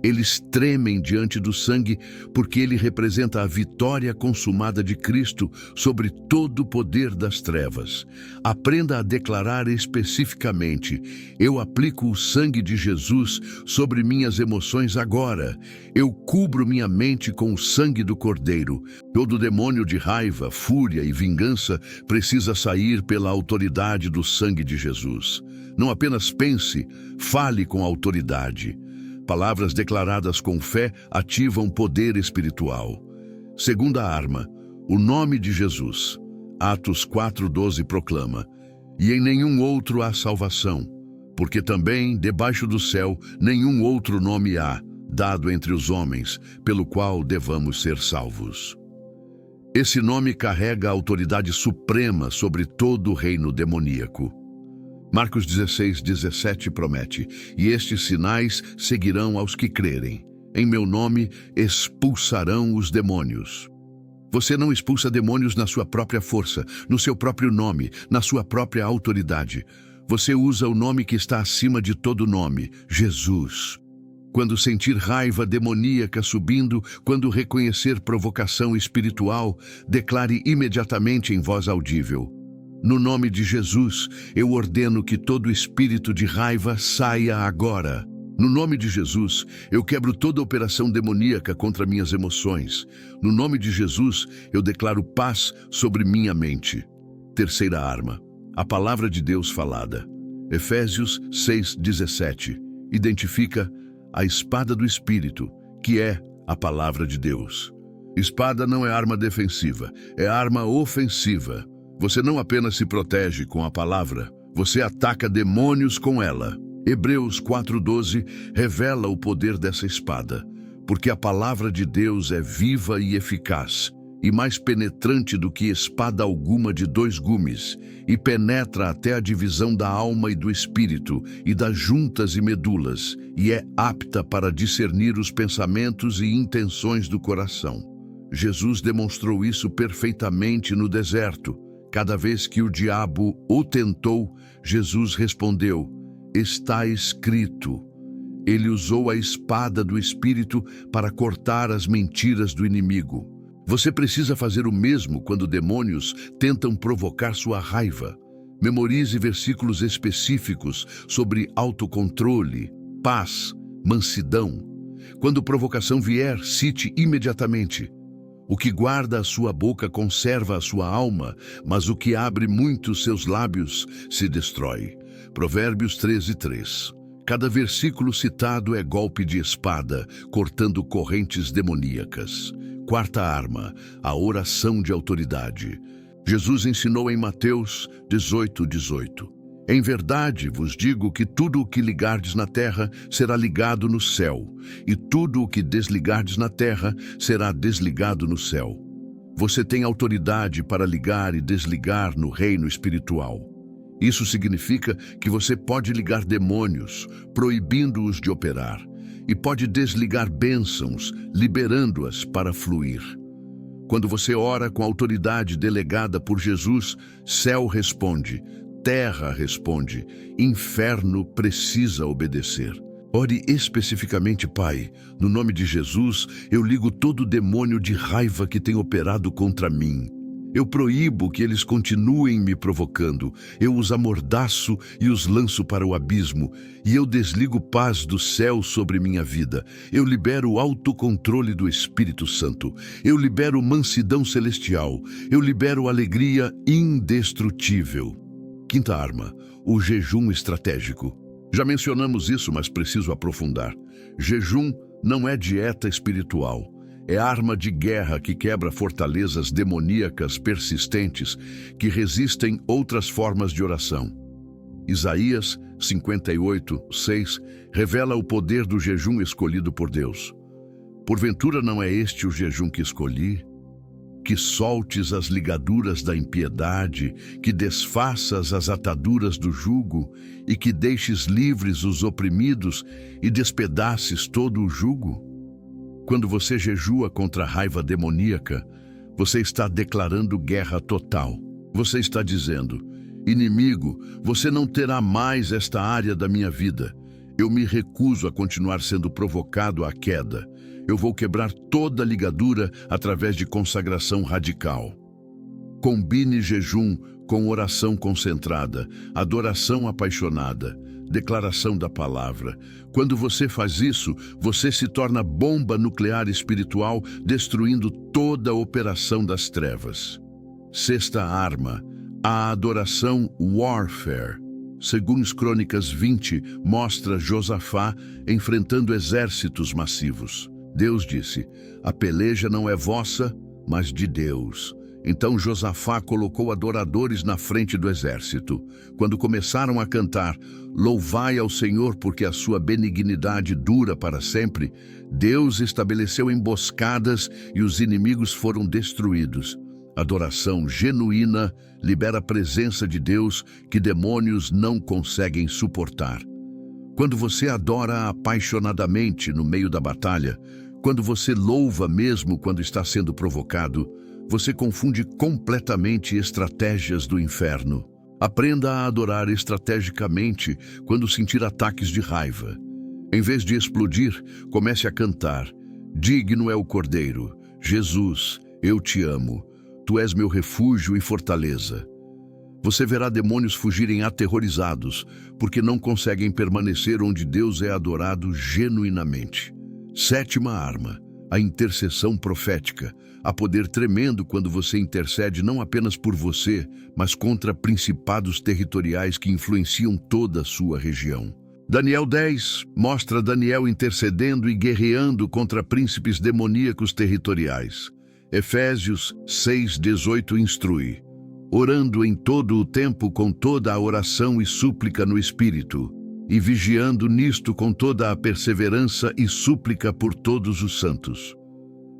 Eles tremem diante do sangue porque ele representa a vitória consumada de Cristo sobre todo o poder das trevas. Aprenda a declarar especificamente: eu aplico o sangue de Jesus sobre minhas emoções agora. Eu cubro minha mente com o sangue do Cordeiro. Todo demônio de raiva, fúria e vingança precisa sair pela autoridade do sangue de Jesus. Não apenas pense, fale com autoridade. Palavras declaradas com fé ativam poder espiritual. Segunda arma: o nome de Jesus. Atos 4:12 proclama: e em nenhum outro há salvação, porque também, debaixo do céu, nenhum outro nome há, dado entre os homens, pelo qual devamos ser salvos. Esse nome carrega a autoridade suprema sobre todo o reino demoníaco. Marcos 16:17 promete: e estes sinais seguirão aos que crerem. Em meu nome expulsarão os demônios. Você não expulsa demônios na sua própria força, no seu próprio nome, na sua própria autoridade. Você usa o nome que está acima de todo nome, Jesus. Quando sentir raiva demoníaca subindo, quando reconhecer provocação espiritual, declare imediatamente em voz audível: no nome de Jesus, eu ordeno que todo espírito de raiva saia agora. No nome de Jesus, eu quebro toda operação demoníaca contra minhas emoções. No nome de Jesus, eu declaro paz sobre minha mente. Terceira arma: a palavra de Deus falada. Efésios 6:17 identifica a espada do Espírito, que é a palavra de Deus. Espada não é arma defensiva, é arma ofensiva. Você não apenas se protege com a palavra, você ataca demônios com ela. Hebreus 4:12 revela o poder dessa espada, porque a palavra de Deus é viva e eficaz. e mais penetrante do que espada alguma de dois gumes, e penetra até a divisão da alma e do espírito, e das juntas e medulas, e é apta para discernir os pensamentos e intenções do coração. Jesus demonstrou isso perfeitamente no deserto. Cada vez que o diabo o tentou, Jesus respondeu: "Está escrito." Ele usou a espada do Espírito para cortar as mentiras do inimigo. Você precisa fazer o mesmo quando demônios tentam provocar sua raiva. Memorize versículos específicos sobre autocontrole, paz, mansidão. Quando provocação vier, cite imediatamente: "O que guarda a sua boca conserva a sua alma, mas o que abre muito seus lábios se destrói." Provérbios 13:3. Cada versículo citado é golpe de espada, cortando correntes demoníacas. Quarta arma, a oração de autoridade. Jesus ensinou em Mateus 18:18. "Em verdade vos digo que tudo o que ligardes na terra será ligado no céu, e tudo o que desligardes na terra será desligado no céu." Você tem autoridade para ligar e desligar no reino espiritual. Isso significa que você pode ligar demônios, proibindo-os de operar, e pode desligar bênçãos, liberando-as para fluir. Quando você ora com a autoridade delegada por Jesus, céu responde, terra responde, inferno precisa obedecer. Ore especificamente: "Pai, no nome de Jesus, eu ligo todo demônio de raiva que tem operado contra mim. Eu proíbo que eles continuem me provocando. Eu os amordaço e os lanço para o abismo. E eu desligo paz do céu sobre minha vida. Eu libero o autocontrole do Espírito Santo. Eu libero mansidão celestial. Eu libero alegria indestrutível." Quinta arma, o jejum estratégico. Já mencionamos isso, mas preciso aprofundar. Jejum não é dieta espiritual. É arma de guerra que quebra fortalezas demoníacas persistentes que resistem outras formas de oração. Isaías 58:6 revela o poder do jejum escolhido por Deus. "Porventura não é este o jejum que escolhi? Que soltes as ligaduras da impiedade, que desfaças as ataduras do jugo, e que deixes livres os oprimidos e despedaces todo o jugo?" Quando você jejua contra a raiva demoníaca, você está declarando guerra total. Você está dizendo: "Inimigo, você não terá mais esta área da minha vida. Eu me recuso a continuar sendo provocado à queda. Eu vou quebrar toda ligadura através de consagração radical." Combine jejum com oração concentrada, adoração apaixonada, declaração da palavra. Quando você faz isso, você se torna bomba nuclear espiritual, destruindo toda a operação das trevas. Sexta arma, a adoração warfare. Segundo Crônicas 20, mostra Josafá enfrentando exércitos massivos. Deus disse: "A peleja não é vossa, mas de Deus." Então Josafá colocou adoradores na frente do exército. Quando começaram a cantar: "Louvai ao Senhor, porque a sua benignidade dura para sempre", Deus estabeleceu emboscadas e os inimigos foram destruídos. Adoração genuína libera a presença de Deus que demônios não conseguem suportar. Quando você adora apaixonadamente no meio da batalha, quando você louva mesmo quando está sendo provocado, você confunde completamente estratégias do inferno. Aprenda a adorar estrategicamente quando sentir ataques de raiva. Em vez de explodir, comece a cantar: "Digno é o Cordeiro. Jesus, eu te amo. Tu és meu refúgio e fortaleza." Você verá demônios fugirem aterrorizados, porque não conseguem permanecer onde Deus é adorado genuinamente. Sétima arma, a intercessão profética. Há poder tremendo quando você intercede não apenas por você, mas contra principados territoriais que influenciam toda a sua região. Daniel 10 mostra Daniel intercedendo e guerreando contra príncipes demoníacos territoriais. Efésios 6:18 instrui: "Orando em todo o tempo com toda a oração e súplica no Espírito, e vigiando nisto com toda a perseverança e súplica por todos os santos."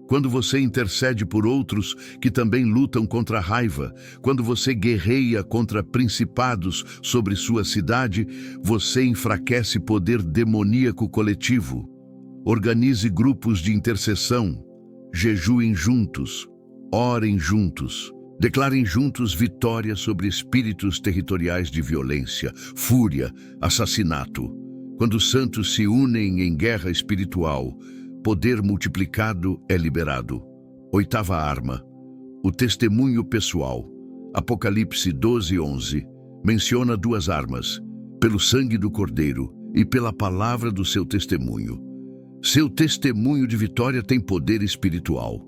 Quando você intercede por outros que também lutam contra a raiva, quando você guerreia contra principados sobre sua cidade, você enfraquece poder demoníaco coletivo. Organize grupos de intercessão, jejuem juntos, orem juntos, declarem juntos vitória sobre espíritos territoriais de violência, fúria, assassinato. Quando os santos se unem em guerra espiritual, poder multiplicado é liberado. Oitava arma, o testemunho pessoal. Apocalipse 12:11 menciona duas armas, pelo sangue do Cordeiro e pela palavra do seu testemunho. Seu testemunho de vitória tem poder espiritual.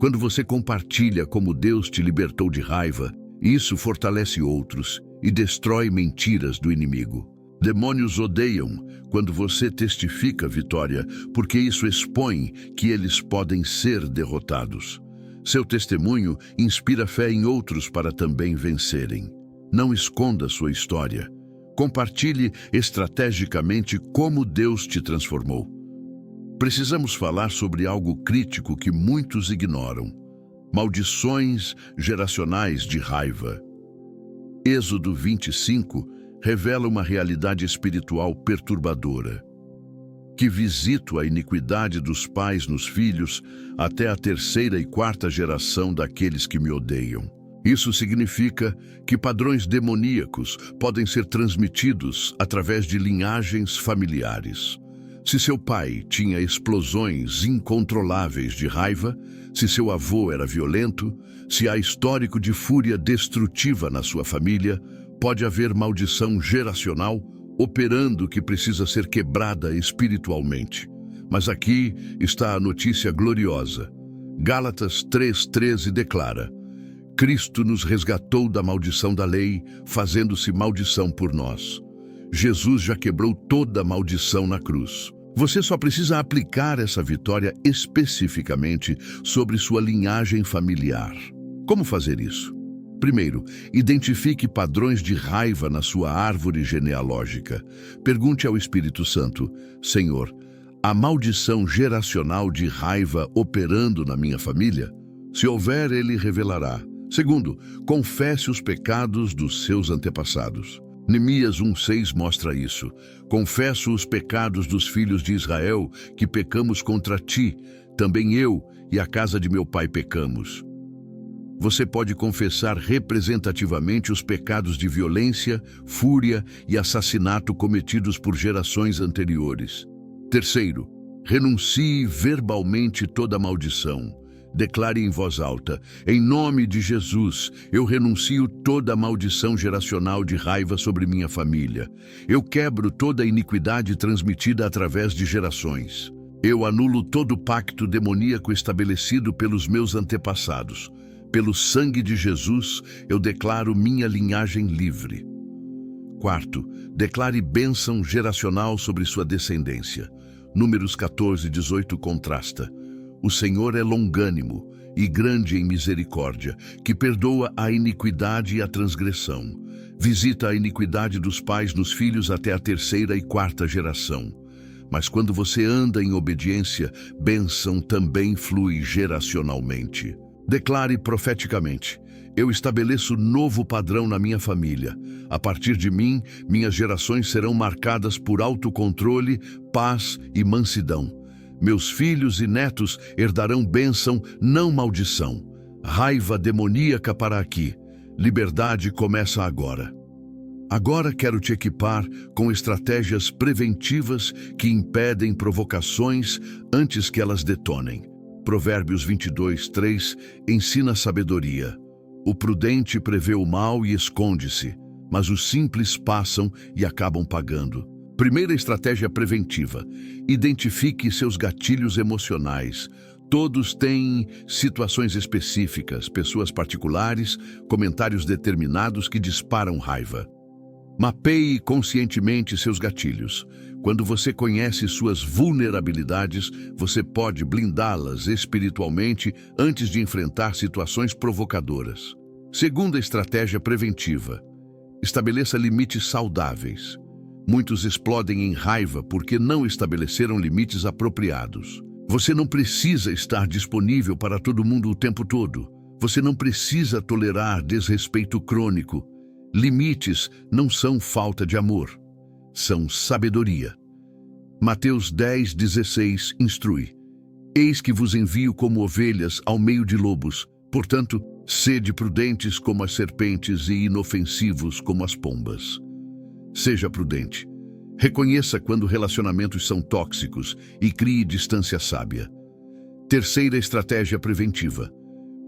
Quando você compartilha como Deus te libertou de raiva, isso fortalece outros e destrói mentiras do inimigo. Demônios odeiam quando você testifica vitória, porque isso expõe que eles podem ser derrotados. Seu testemunho inspira fé em outros para também vencerem. Não esconda sua história. Compartilhe estrategicamente como Deus te transformou. Precisamos falar sobre algo crítico que muitos ignoram: maldições geracionais de raiva. Êxodo 25 revela uma realidade espiritual perturbadora. Que visito a iniquidade dos pais nos filhos até a terceira e quarta geração daqueles que me odeiam. Isso significa que padrões demoníacos podem ser transmitidos através de linhagens familiares. Se seu pai tinha explosões incontroláveis de raiva, se seu avô era violento, se há histórico de fúria destrutiva na sua família, pode haver maldição geracional operando que precisa ser quebrada espiritualmente. Mas aqui está a notícia gloriosa. Gálatas 3:13 declara: Cristo nos resgatou da maldição da lei, fazendo-se maldição por nós. Jesus já quebrou toda a maldição na cruz. Você só precisa aplicar essa vitória especificamente sobre sua linhagem familiar. Como fazer isso? Primeiro, identifique padrões de raiva na sua árvore genealógica. Pergunte ao Espírito Santo: Senhor, há maldição geracional de raiva operando na minha família? Se houver, ele revelará. Segundo, confesse os pecados dos seus antepassados. Neemias 1:6 mostra isso. Confesso os pecados dos filhos de Israel, que pecamos contra ti. Também eu e a casa de meu pai pecamos. Você pode confessar representativamente os pecados de violência, fúria e assassinato cometidos por gerações anteriores. Terceiro, renuncie verbalmente toda maldição. Declare em voz alta: em nome de Jesus, eu renuncio toda a maldição geracional de raiva sobre minha família. Eu quebro toda a iniquidade transmitida através de gerações. Eu anulo todo o pacto demoníaco estabelecido pelos meus antepassados. Pelo sangue de Jesus, eu declaro minha linhagem livre. Quarto, declare bênção geracional sobre sua descendência. Números 14:18 contrasta: o Senhor é longânimo e grande em misericórdia, que perdoa a iniquidade e a transgressão. Visita a iniquidade dos pais nos filhos até a terceira e quarta geração. Mas quando você anda em obediência, bênção também flui geracionalmente. Declare profeticamente: eu estabeleço novo padrão na minha família. A partir de mim, minhas gerações serão marcadas por autocontrole, paz e mansidão. Meus filhos e netos herdarão bênção, não maldição. Raiva demoníaca para aqui. Liberdade começa agora. Agora quero te equipar com estratégias preventivas que impedem provocações antes que elas detonem. Provérbios 22:3 ensina sabedoria. O prudente prevê o mal e esconde-se, mas os simples passam e acabam pagando. Primeira estratégia preventiva: identifique seus gatilhos emocionais. Todos têm situações específicas, pessoas particulares, comentários determinados que disparam raiva. Mapeie conscientemente seus gatilhos. Quando você conhece suas vulnerabilidades, você pode blindá-las espiritualmente antes de enfrentar situações provocadoras. Segunda estratégia preventiva: estabeleça limites saudáveis. Muitos explodem em raiva porque não estabeleceram limites apropriados. Você não precisa estar disponível para todo mundo o tempo todo. Você não precisa tolerar desrespeito crônico. Limites não são falta de amor, são sabedoria. Mateus 10:16 instrui: Eis que vos envio como ovelhas ao meio de lobos. Portanto, sede prudentes como as serpentes e inofensivos como as pombas. Seja prudente. Reconheça quando relacionamentos são tóxicos e crie distância sábia. Terceira estratégia preventiva: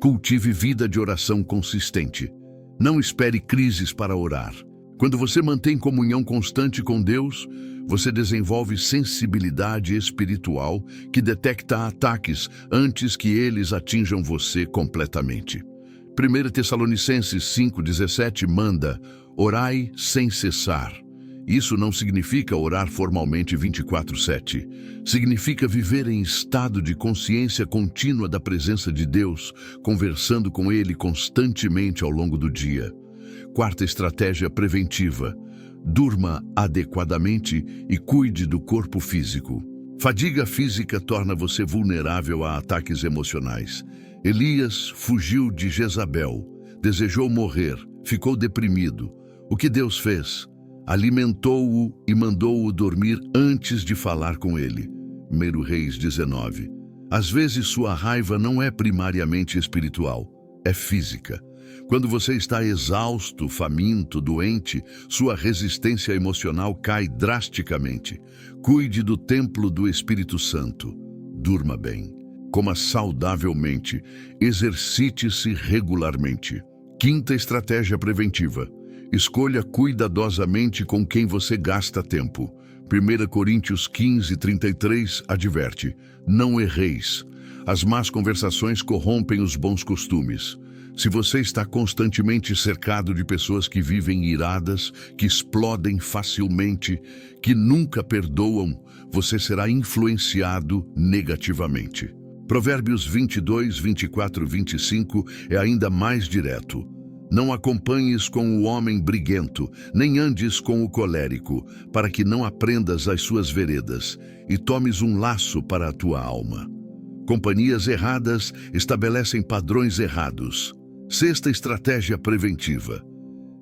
cultive vida de oração consistente. Não espere crises para orar. Quando você mantém comunhão constante com Deus, você desenvolve sensibilidade espiritual que detecta ataques antes que eles atinjam você completamente. 1 Tessalonicenses 5:17 manda: orai sem cessar. Isso não significa orar formalmente 24/7. Significa viver em estado de consciência contínua da presença de Deus, conversando com Ele constantemente ao longo do dia. Quarta estratégia preventiva: durma adequadamente e cuide do corpo físico. Fadiga física torna você vulnerável a ataques emocionais. Elias fugiu de Jezabel, desejou morrer, ficou deprimido. O que Deus fez? Alimentou-o e mandou-o dormir antes de falar com ele. 1 Reis 19. Às vezes sua raiva não é primariamente espiritual, é física. Quando você está exausto, faminto, doente, sua resistência emocional cai drasticamente. Cuide do templo do Espírito Santo. Durma bem. Coma saudavelmente. Exercite-se regularmente. Quinta estratégia preventiva: escolha cuidadosamente com quem você gasta tempo. 1 Coríntios 15:33 adverte: não erreis. As más conversações corrompem os bons costumes. Se você está constantemente cercado de pessoas que vivem iradas, que explodem facilmente, que nunca perdoam, você será influenciado negativamente. Provérbios 22, 24, 25 é ainda mais direto: não acompanhes com o homem briguento, nem andes com o colérico, para que não aprendas as suas veredas e tomes um laço para a tua alma. Companhias erradas estabelecem padrões errados. Sexta estratégia preventiva: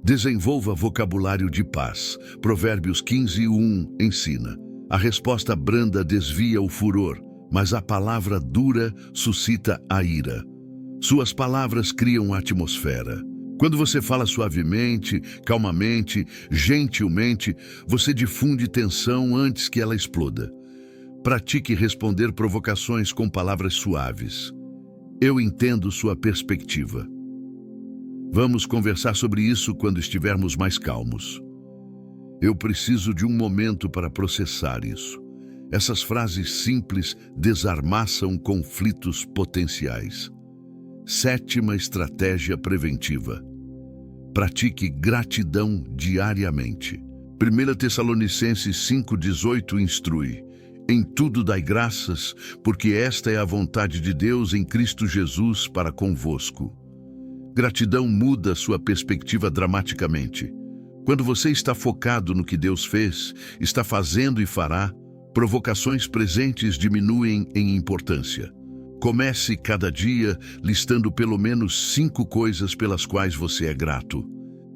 desenvolva vocabulário de paz. Provérbios 15:1 ensina: a resposta branda desvia o furor, mas a palavra dura suscita a ira. Suas palavras criam atmosfera. Quando você fala suavemente, calmamente, gentilmente, você difunde tensão antes que ela exploda. Pratique responder provocações com palavras suaves. Eu entendo sua perspectiva. Vamos conversar sobre isso quando estivermos mais calmos. Eu preciso de um momento para processar isso. Essas frases simples desarmaçam conflitos potenciais. Sétima estratégia preventiva: pratique gratidão diariamente. 1 Tessalonicenses 5:18 instrui: em tudo dai graças, porque esta é a vontade de Deus em Cristo Jesus para convosco. Gratidão muda sua perspectiva dramaticamente. Quando você está focado no que Deus fez, está fazendo e fará, provocações presentes diminuem em importância. Comece cada dia listando pelo menos 5 coisas pelas quais você é grato.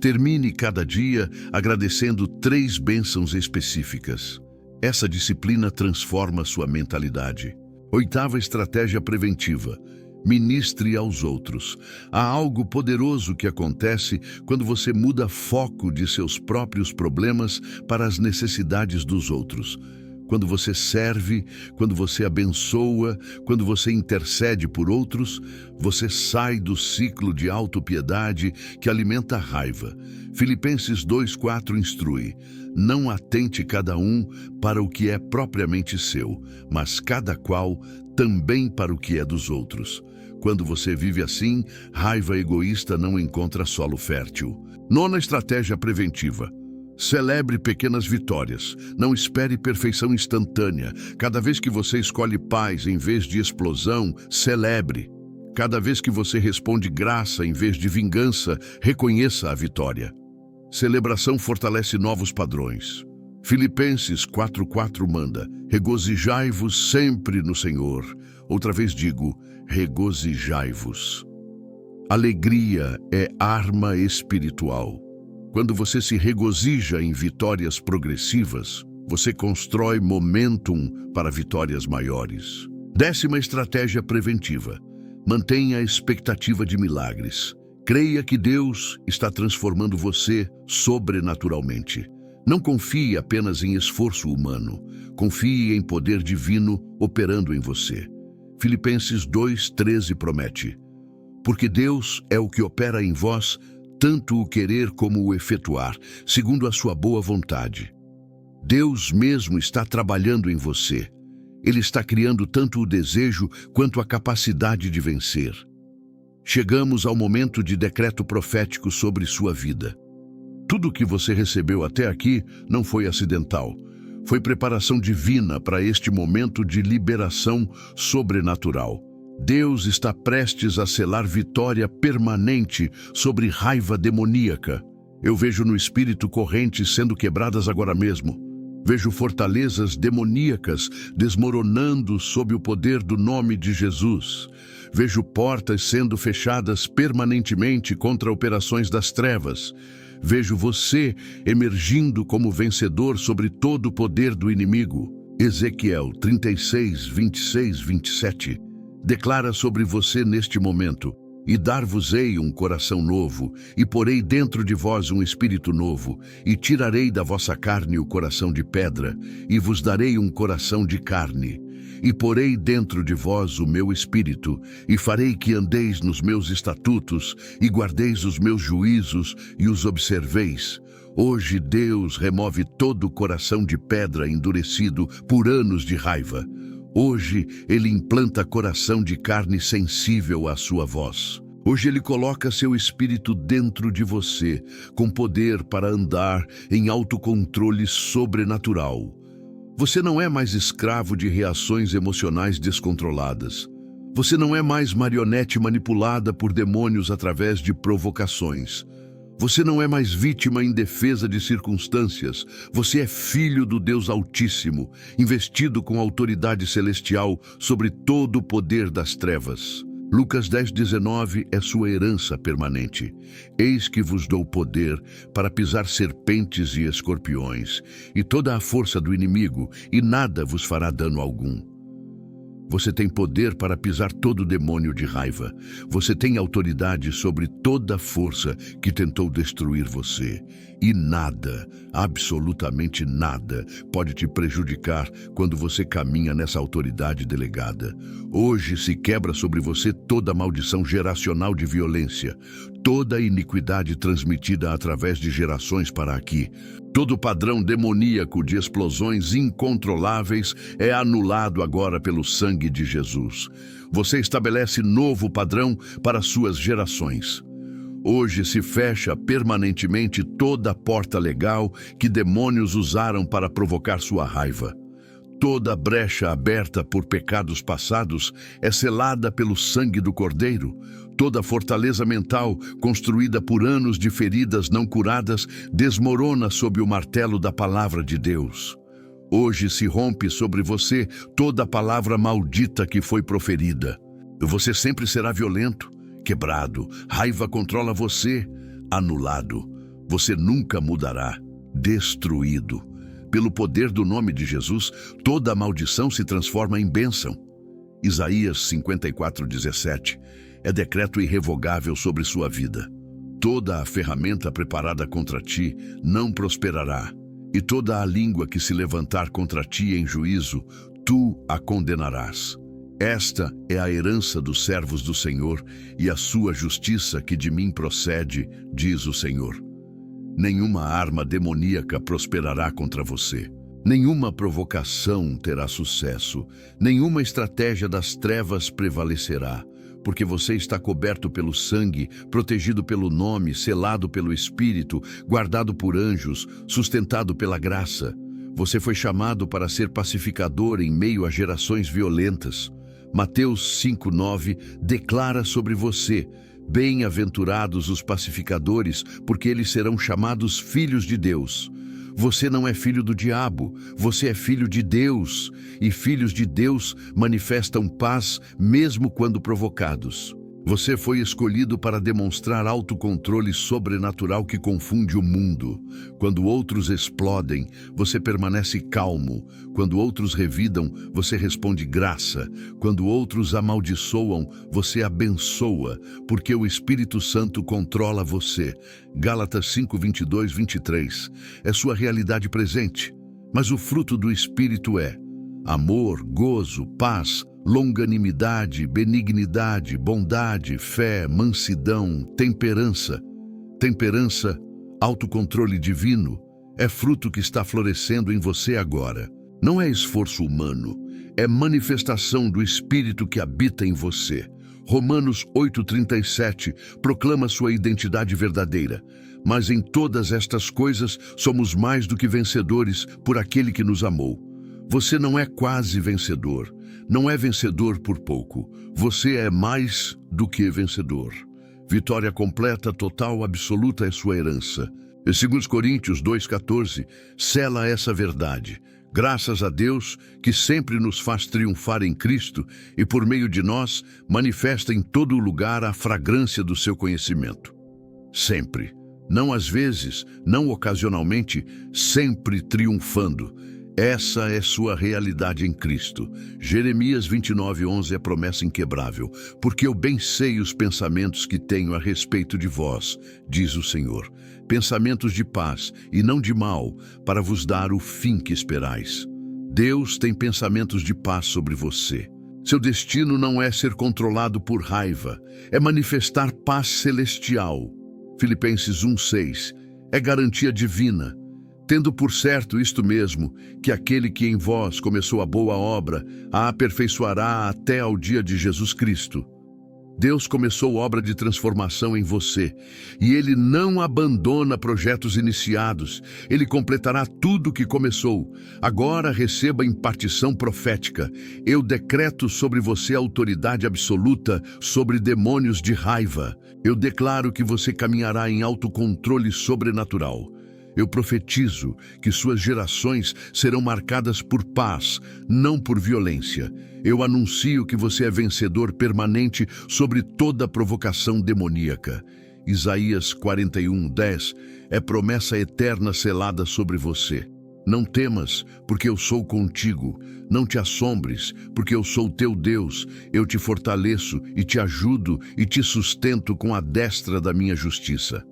Termine cada dia agradecendo 3 bênçãos específicas. Essa disciplina transforma sua mentalidade. Oitava estratégia preventiva: ministre aos outros. Há algo poderoso que acontece quando você muda foco de seus próprios problemas para as necessidades dos outros. Quando você serve, quando você abençoa, quando você intercede por outros, você sai do ciclo de autopiedade que alimenta a raiva. Filipenses 2:4 instrui: não atente cada um para o que é propriamente seu, mas cada qual também para o que é dos outros. Quando você vive assim, raiva egoísta não encontra solo fértil. Nona estratégia preventiva: celebre pequenas vitórias. Não espere perfeição instantânea. Cada vez que você escolhe paz em vez de explosão, celebre. Cada vez que você responde graça em vez de vingança, reconheça a vitória. Celebração fortalece novos padrões. Filipenses 4:4 manda: regozijai-vos sempre no Senhor. Outra vez digo, regozijai-vos. Alegria é arma espiritual. Quando você se regozija em vitórias progressivas, você constrói momentum para vitórias maiores. 10ª estratégia preventiva: mantenha a expectativa de milagres. Creia que Deus está transformando você sobrenaturalmente. Não confie apenas em esforço humano. Confie em poder divino operando em você. Filipenses 2:13 promete: porque Deus é o que opera em vós, tanto o querer como o efetuar, segundo a sua boa vontade. Deus mesmo está trabalhando em você. Ele está criando tanto o desejo quanto a capacidade de vencer. Chegamos ao momento de decreto profético sobre sua vida. Tudo o que você recebeu até aqui não foi acidental. Foi preparação divina para este momento de liberação sobrenatural. Deus está prestes a selar vitória permanente sobre raiva demoníaca. Eu vejo no espírito correntes sendo quebradas agora mesmo. Vejo fortalezas demoníacas desmoronando sob o poder do nome de Jesus. Vejo portas sendo fechadas permanentemente contra operações das trevas. Vejo você emergindo como vencedor sobre todo o poder do inimigo. Ezequiel 36:26-27 declara sobre você neste momento: e dar-vos-ei um coração novo, e porei dentro de vós um espírito novo, e tirarei da vossa carne o coração de pedra, e vos darei um coração de carne. E porei dentro de vós o meu espírito, e farei que andeis nos meus estatutos, e guardeis os meus juízos, e os observeis. Hoje Deus remove todo o coração de pedra endurecido por anos de raiva. Hoje Ele implanta coração de carne sensível à sua voz. Hoje Ele coloca seu espírito dentro de você, com poder para andar em autocontrole sobrenatural. Você não é mais escravo de reações emocionais descontroladas. Você não é mais marionete manipulada por demônios através de provocações. Você não é mais vítima indefesa de circunstâncias. Você é filho do Deus Altíssimo, investido com autoridade celestial sobre todo o poder das trevas. Lucas 10:19 é sua herança permanente. Eis que vos dou poder para pisar serpentes e escorpiões, e toda a força do inimigo, e nada vos fará dano algum. Você tem poder para pisar todo demônio de raiva. Você tem autoridade sobre toda força que tentou destruir você. E nada, absolutamente nada, pode te prejudicar quando você caminha nessa autoridade delegada. Hoje se quebra sobre você toda maldição geracional de violência, toda iniquidade transmitida através de gerações para aqui. Todo padrão demoníaco de explosões incontroláveis é anulado agora pelo sangue de Jesus. Você estabelece novo padrão para suas gerações. Hoje se fecha permanentemente toda a porta legal que demônios usaram para provocar sua raiva. Toda brecha aberta por pecados passados é selada pelo sangue do Cordeiro. Toda fortaleza mental, construída por anos de feridas não curadas, desmorona sob o martelo da palavra de Deus. Hoje se rompe sobre você toda palavra maldita que foi proferida. Você sempre será violento, quebrado, raiva controla você, anulado. Você nunca mudará, destruído. Pelo poder do nome de Jesus, toda a maldição se transforma em bênção. Isaías 54:17 é decreto irrevogável sobre sua vida. Toda a ferramenta preparada contra ti não prosperará, e toda a língua que se levantar contra ti em juízo, tu a condenarás. Esta é a herança dos servos do Senhor e a sua justiça que de mim procede, diz o Senhor. Nenhuma arma demoníaca prosperará contra você. Nenhuma provocação terá sucesso. Nenhuma estratégia das trevas prevalecerá, porque você está coberto pelo sangue, protegido pelo nome, selado pelo Espírito, guardado por anjos, sustentado pela graça. Você foi chamado para ser pacificador em meio a gerações violentas. Mateus 5:9 declara sobre você: bem-aventurados os pacificadores, porque eles serão chamados filhos de Deus. Você não é filho do diabo, você é filho de Deus, e filhos de Deus manifestam paz mesmo quando provocados. Você foi escolhido para demonstrar autocontrole sobrenatural que confunde o mundo. Quando outros explodem, você permanece calmo. Quando outros revidam, você responde graça. Quando outros amaldiçoam, você abençoa, porque o Espírito Santo controla você. Gálatas 5, 22, 23. É sua realidade presente. Mas o fruto do Espírito é amor, gozo, paz, longanimidade, benignidade, bondade, fé, mansidão, temperança. Temperança, autocontrole divino, é fruto que está florescendo em você agora. Não é esforço humano, é manifestação do Espírito que habita em você. Romanos 8,37 proclama sua identidade verdadeira. Mas em todas estas coisas somos mais do que vencedores por aquele que nos amou. Você não é quase vencedor, não é vencedor por pouco. Você é mais do que vencedor. Vitória completa, total, absoluta é sua herança. Em 2 Coríntios 2,14, sela essa verdade. Graças a Deus, que sempre nos faz triunfar em Cristo e por meio de nós, manifesta em todo lugar a fragrância do seu conhecimento. Sempre. Não às vezes, não ocasionalmente, sempre triunfando. Essa é sua realidade em Cristo. Jeremias 29:11 é promessa inquebrável. Porque eu bem sei os pensamentos que tenho a respeito de vós, diz o Senhor. Pensamentos de paz e não de mal, para vos dar o fim que esperais. Deus tem pensamentos de paz sobre você. Seu destino não é ser controlado por raiva, é manifestar paz celestial. Filipenses 1:6 é garantia divina. Tendo por certo isto mesmo, que aquele que em vós começou a boa obra, a aperfeiçoará até ao dia de Jesus Cristo. Deus começou obra de transformação em você, e Ele não abandona projetos iniciados. Ele completará tudo o que começou. Agora receba impartição profética. Eu decreto sobre você autoridade absoluta sobre demônios de raiva. Eu declaro que você caminhará em autocontrole sobrenatural. Eu profetizo que suas gerações serão marcadas por paz, não por violência. Eu anuncio que você é vencedor permanente sobre toda provocação demoníaca. Isaías 41:10 é promessa eterna selada sobre você. Não temas, porque eu sou contigo. Não te assombres, porque eu sou teu Deus. Eu te fortaleço e te ajudo e te sustento com a destra da minha justiça.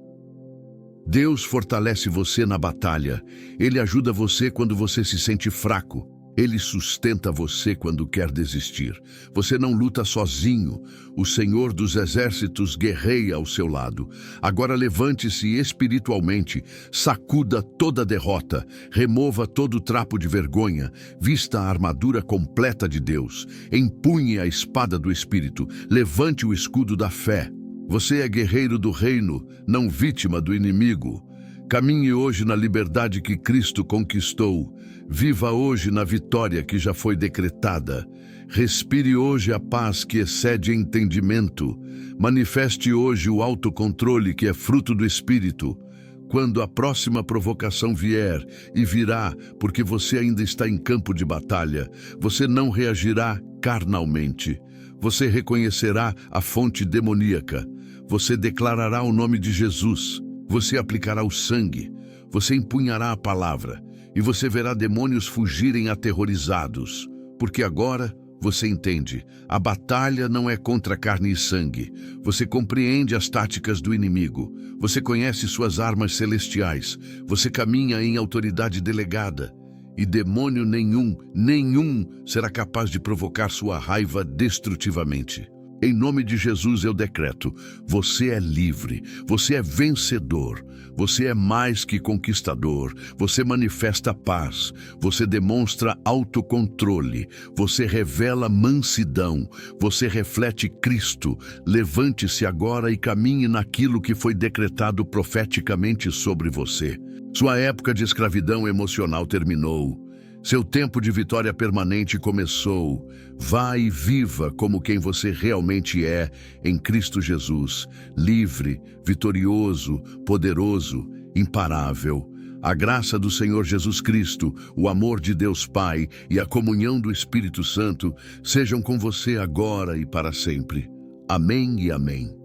Deus fortalece você na batalha. Ele ajuda você quando você se sente fraco. Ele sustenta você quando quer desistir. Você não luta sozinho. O Senhor dos Exércitos guerreia ao seu lado. Agora levante-se espiritualmente, sacuda toda derrota, remova todo trapo de vergonha, vista a armadura completa de Deus, empunhe a espada do Espírito, levante o escudo da fé. Você é guerreiro do reino, não vítima do inimigo. Caminhe hoje na liberdade que Cristo conquistou. Viva hoje na vitória que já foi decretada. Respire hoje a paz que excede entendimento. Manifeste hoje o autocontrole que é fruto do Espírito. Quando a próxima provocação vier, e virá, porque você ainda está em campo de batalha, você não reagirá carnalmente. Você reconhecerá a fonte demoníaca. Você declarará o nome de Jesus. Você aplicará o sangue. Você empunhará a palavra. E você verá demônios fugirem aterrorizados. Porque agora você entende. A batalha não é contra carne e sangue. Você compreende as táticas do inimigo. Você conhece suas armas celestiais. Você caminha em autoridade delegada. E demônio nenhum será capaz de provocar sua raiva destrutivamente. Em nome de Jesus eu decreto, você é livre, você é vencedor, você é mais que conquistador, você manifesta paz, você demonstra autocontrole, você revela mansidão, você reflete Cristo. Levante-se agora e caminhe naquilo que foi decretado profeticamente sobre você. Sua época de escravidão emocional terminou. Seu tempo de vitória permanente começou. Vá e viva como quem você realmente é em Cristo Jesus. Livre, vitorioso, poderoso, imparável. A graça do Senhor Jesus Cristo, o amor de Deus Pai e a comunhão do Espírito Santo sejam com você agora e para sempre. Amém e amém.